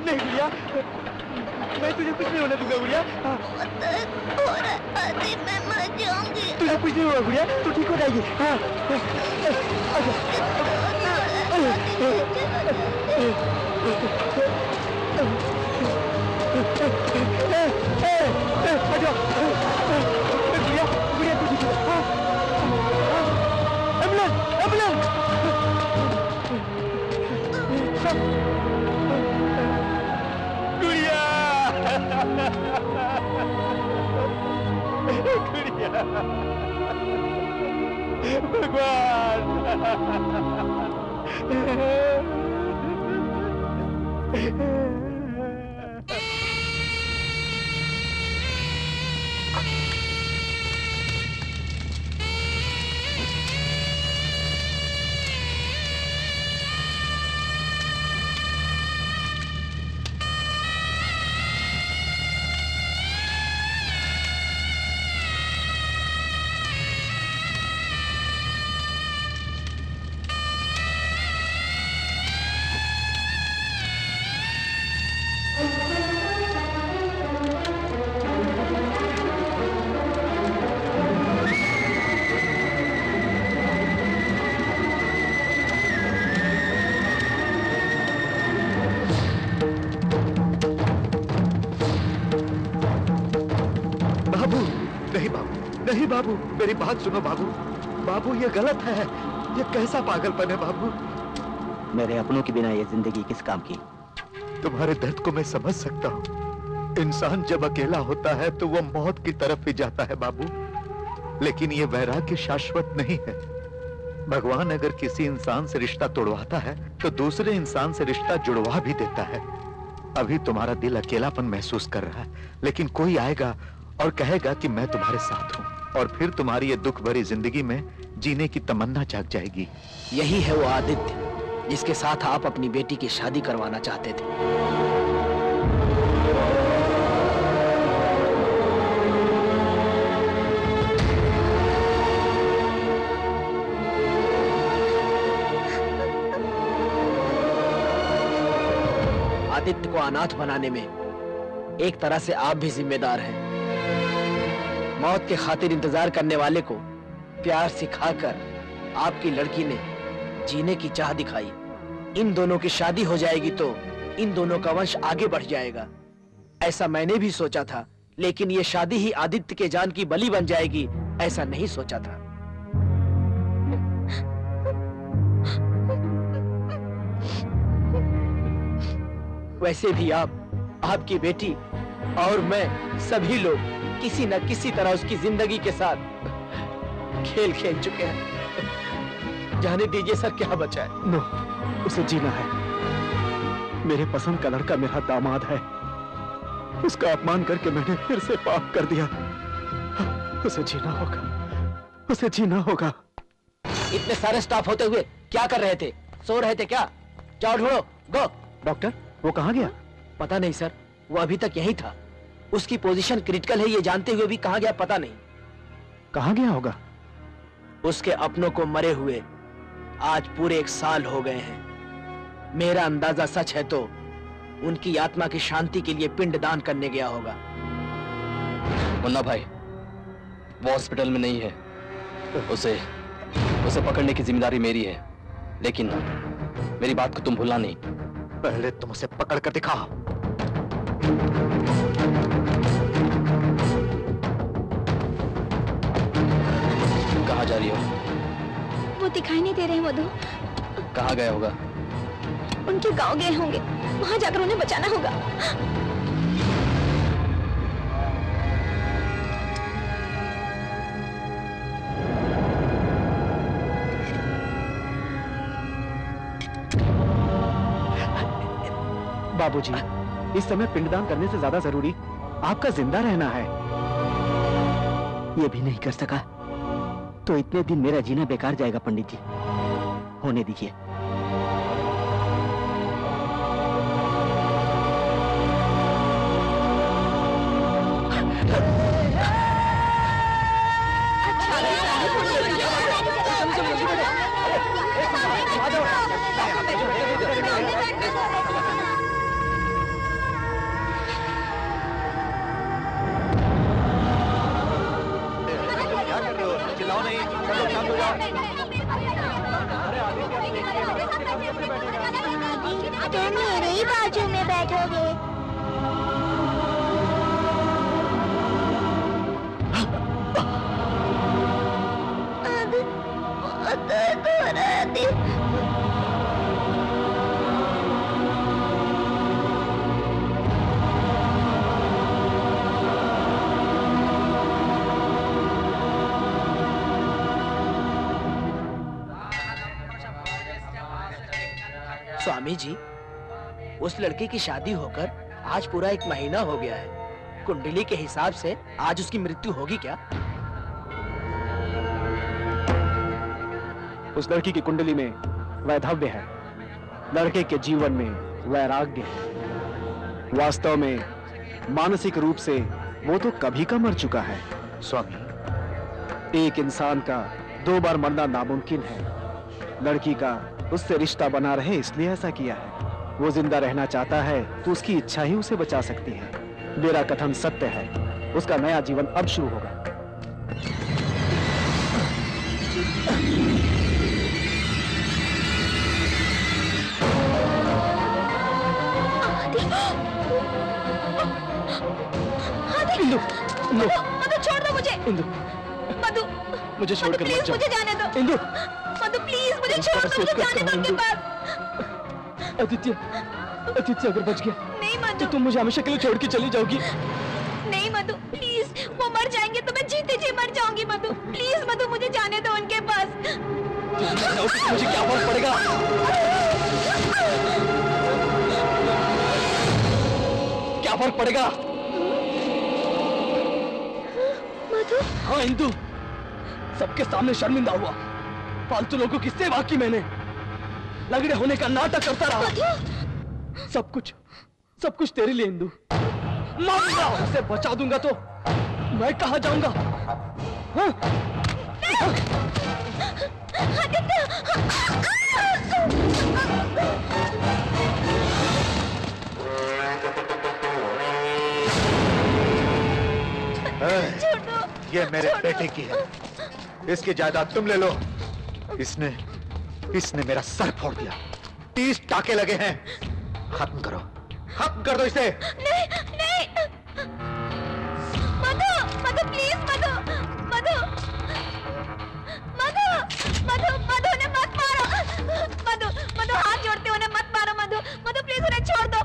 नहीं गुड़िया मैं तुझे कुछ नहीं होने दूंगा गुड़िया मैं मर जाऊंगी। तुझे कुछ नहीं होगा गुड़िया तू ठीक हो जाएगी। हाँ गुड़िया गुड़िया तू ठीक हो। एम्बुलेंस एम्बुलेंस गुड़िया गुड़िया भगवान नहीं बाबू, मेरी बात सुनो बाबू। बाबू ये गलत है, ये कैसा पागलपन है बाबू। मेरे अपनों के बिना ये जिंदगी किस काम की। तुम्हारे दर्द को मैं समझ सकता हूँ। इंसान जब अकेला होता है तो वो मौत की तरफ ही जाता है बाबू, लेकिन ये वैराग्य शाश्वत नहीं है। भगवान अगर किसी इंसान से रिश्ता तोड़वाता है तो दूसरे इंसान से रिश्ता जुड़वा भी देता है। अभी तुम्हारा दिल अकेलापन महसूस कर रहा है, लेकिन कोई आएगा और कहेगा कि मैं तुम्हारे साथ हूँ, और फिर तुम्हारी ये दुख भरी जिंदगी में जीने की तमन्ना जाग जाएगी। यही है वो आदित्य जिसके साथ आप अपनी बेटी की शादी करवाना चाहते थे। आदित्य को अनाथ बनाने में एक तरह से आप भी जिम्मेदार हैं। मौत के खातिर इंतजार करने वाले को प्यार सिखाकर आपकी लड़की ने जीने की चाह दिखाई। इन दोनों की शादी हो जाएगी तो इन दोनों का वंश आगे बढ़ जाएगा, ऐसा मैंने भी सोचा था। लेकिन ये शादी ही आदित्य के जान की बलि बन जाएगी, ऐसा नहीं सोचा था। वैसे भी आप, आपकी बेटी और मैं, सभी लोग किसी न किसी तरह उसकी जिंदगी के साथ खेल खेल चुके हैं। जाने दीजिए सर, क्या बचा है। नो, उसे जीना है। मेरे पसंद का लड़का मेरा दामाद है, उसका अपमान करके मैंने फिर से पाप कर दिया। उसे जीना होगा, उसे जीना होगा। इतने सारे स्टाफ होते हुए क्या कर रहे थे? सो रहे थे क्या? जाओ ढूंढो, गो। डॉक्टर, वो कहाँ गया? पता नहीं सर, वो अभी तक यही था। उसकी पोजीशन क्रिटिकल है ये जानते हुए भी कहाँ गया पता नहीं। कहाँ गया होगा? उसके अपनों को मरे हुए आज पूरे 1 साल हो गए हैं। मेरा अंदाजा सच है तो उनकी आत्मा की शांति के लिए पिंडदान करने गया होगा। मुन्ना भाई, वो हॉस्पिटल में नहीं है। उसे पकड़ने की जिम्मेदारी मेरी है, लेकिन मेरी बात को तुम भूलना नहीं। पहले तुम उसे पकड़ कर दिखाओ। कहाँ जा रही हो? वो दिखाई नहीं दे रहे मधु। कहाँ गया होगा? उनके गांव गए होंगे, वहां जाकर उन्हें बचाना होगा। बाबूजी, इस समय पिंडदान करने से ज्यादा जरूरी आपका जिंदा रहना है। ये भी नहीं कर सका तो इतने दिन मेरा जीना बेकार जाएगा पंडित जी। होने दीजिए। तुम मेरे ही बाजू में बैठोगे। अब बहुत दर्द हो रहा है। स्वामी जी, उस लड़के की शादी होकर आज पूरा 1 महीना हो गया है। कुंडली के हिसाब से आज उसकी मृत्यु होगी क्या? उस लड़की की कुंडली में वैधव्य है, लड़के के जीवन में वैराग्य है। वास्तव में मानसिक रूप से वो तो कभी का मर चुका है। स्वामी, एक इंसान का 2 बार मरना नामुमकिन है। लड़की का उससे रिश्ता बना रहे इसलिए ऐसा किया है। वो जिंदा रहना चाहता है तो उसकी इच्छा ही उसे बचा सकती है। मेरा कथन सत्य है। उसका नया जीवन अब शुरू होगा। इंदु, इंदु, मधु छोड़ दो मुझे। इंदु, मधु मुझे छोड़कर मत जाओ। मुझे जाने दो। इंदु, मधु प्लीज मुझे छोड़ दो, मुझे जाने दो उनके पास। आदित्य, आदित्य अगर बच गया नहीं मधु, तो तुम मुझे हमेशा के लिए छोड़ के चली जाओगी। नहीं मधु प्लीज, वो मर जाएंगे तो मैं जीते जी मर जाऊंगी। मधु प्लीज, मधु मुझे जाने दो उनके पास। मुझे क्या फर्क पड़ेगा? क्या फर्क पड़ेगा? मधु। हाँ इंदु, सबके सामने शर्मिंदा हुआ। फालतू लोगों की सेवा की मैंने, लगड़े होने का नाटक करता रहा। सब कुछ तेरे लिए इंदु। मारूंगा, उसे बचा दूंगा तो मैं कहां जाऊंगा? हाँ? ये मेरे बेटे की है, इसकी जायदाद तुम ले लो। इसने मेरा सर फोड़ दिया, 30 टाके लगे हैं। खत्म करो, खत्म कर दो इसे। नहीं नहीं मधु, मधु प्लीज, मधु मधु मधु मधु मधु ने मत मारो। मधु मधु हाथ जोड़ते हो, उन्हें मत मारो। मधु मधु प्लीज उन्हें छोड़ दो।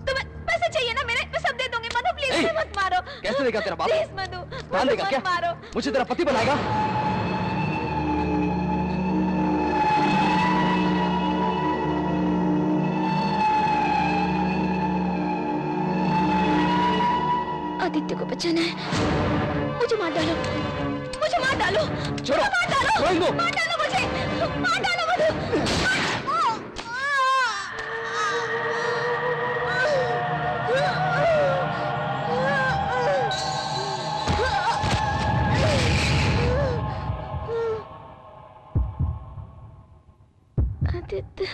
तुम्हें पैसे चाहिए ना मेरे, मैं सब दे दूंगी। मधु प्लीज उन्हें मत मारो। कैसे देगा तेरा बाप? प्लीज मधु, मान देगा क्या? मारो। मुझे तेरा पति बनाएगा? आदित्य को बचाना है। मुझे मार डालो, मुझे मार डालो। छोड़ो, मार डालो, छोड़ मार डालो मुझे, मार डालो मुझे। आदित्य,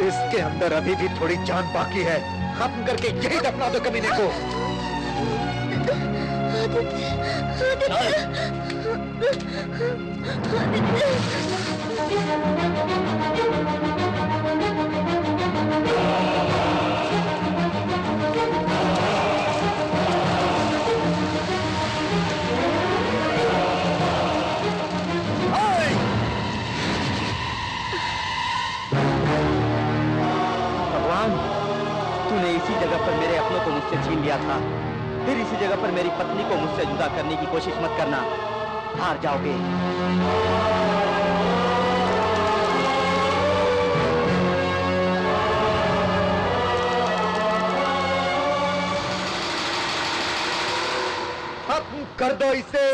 इसके अंदर अभी भी थोड़ी जान बाकी है। खत्म करके यही दफना दो कमीने को। भगवान, तूने इसी जगह पर मेरे अपनों को मुझसे छीन लिया था, फिर इसी जगह पर मेरी पत्नी को मुझसे जुदा करने की कोशिश मत करना, हार जाओगे। खत्म कर दो इसे।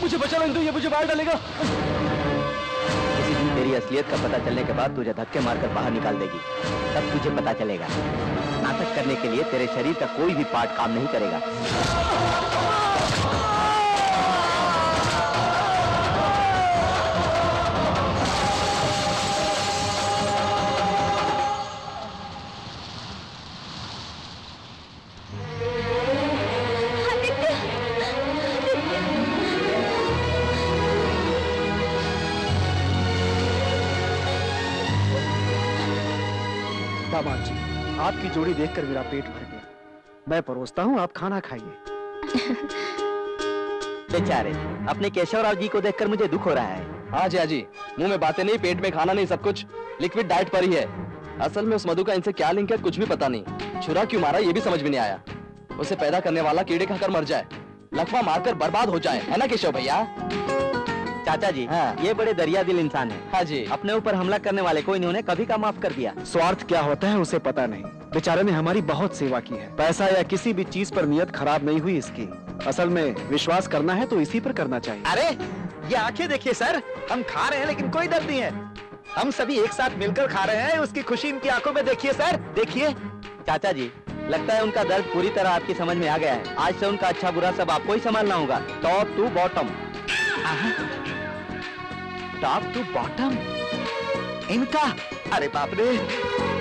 मुझे बचा लो इंदु, ये मुझे बाहर डालेगा। किसी दिन तेरी असलियत का पता चलने के बाद तुझे धक्के मारकर बाहर निकाल देगी, तब तुझे पता चलेगा। नाटक करने के लिए तेरे शरीर का कोई भी पार्ट काम नहीं करेगा। दामाद जी, आपकी जोड़ी देखकर मेरा पेट भर गया। मैं परोसता हूँ, आप खाना खाइए। बेचारे, अपने केशवराव जी को देखकर मुझे दुख हो रहा है। हाँ जी, मुंह में बातें नहीं, पेट में खाना नहीं, सब कुछ लिक्विड डाइट पर ही है। असल में उस मधु का इनसे क्या लिंक है कुछ भी पता नहीं। छुरा क्यों मारा ये भी समझ में नहीं आया। उसे पैदा करने वाला कीड़े खाकर मर जाए, लकवा मारकर बर्बाद हो जाए, है ना केशव भैया? चाचा जी, हाँ। ये बड़े दरिया दिल इंसान है। हाँ जी। अपने ऊपर हमला करने वाले को इन्होंने कभी का माफ कर दिया। स्वार्थ क्या होता है उसे पता नहीं। बेचारे ने हमारी बहुत सेवा की है। पैसा या किसी भी चीज पर नियत खराब नहीं हुई इसकी। असल में विश्वास करना है तो इसी पर करना चाहिए। अरे ये आंखें देखिए सर, हम खा रहे हैं लेकिन कोई दर्द नहीं है। हम सभी एक साथ मिलकर खा रहे हैं, उसकी खुशी इनकी आंखों में देखिए सर, देखिए। चाचा जी, लगता है उनका दर्द पूरी तरह आपकी समझ में आ गया है। आज से उनका अच्छा बुरा सब आपको ही संभालना होगा, top to bottom. Top to bottom इनका? अरे बाप रे।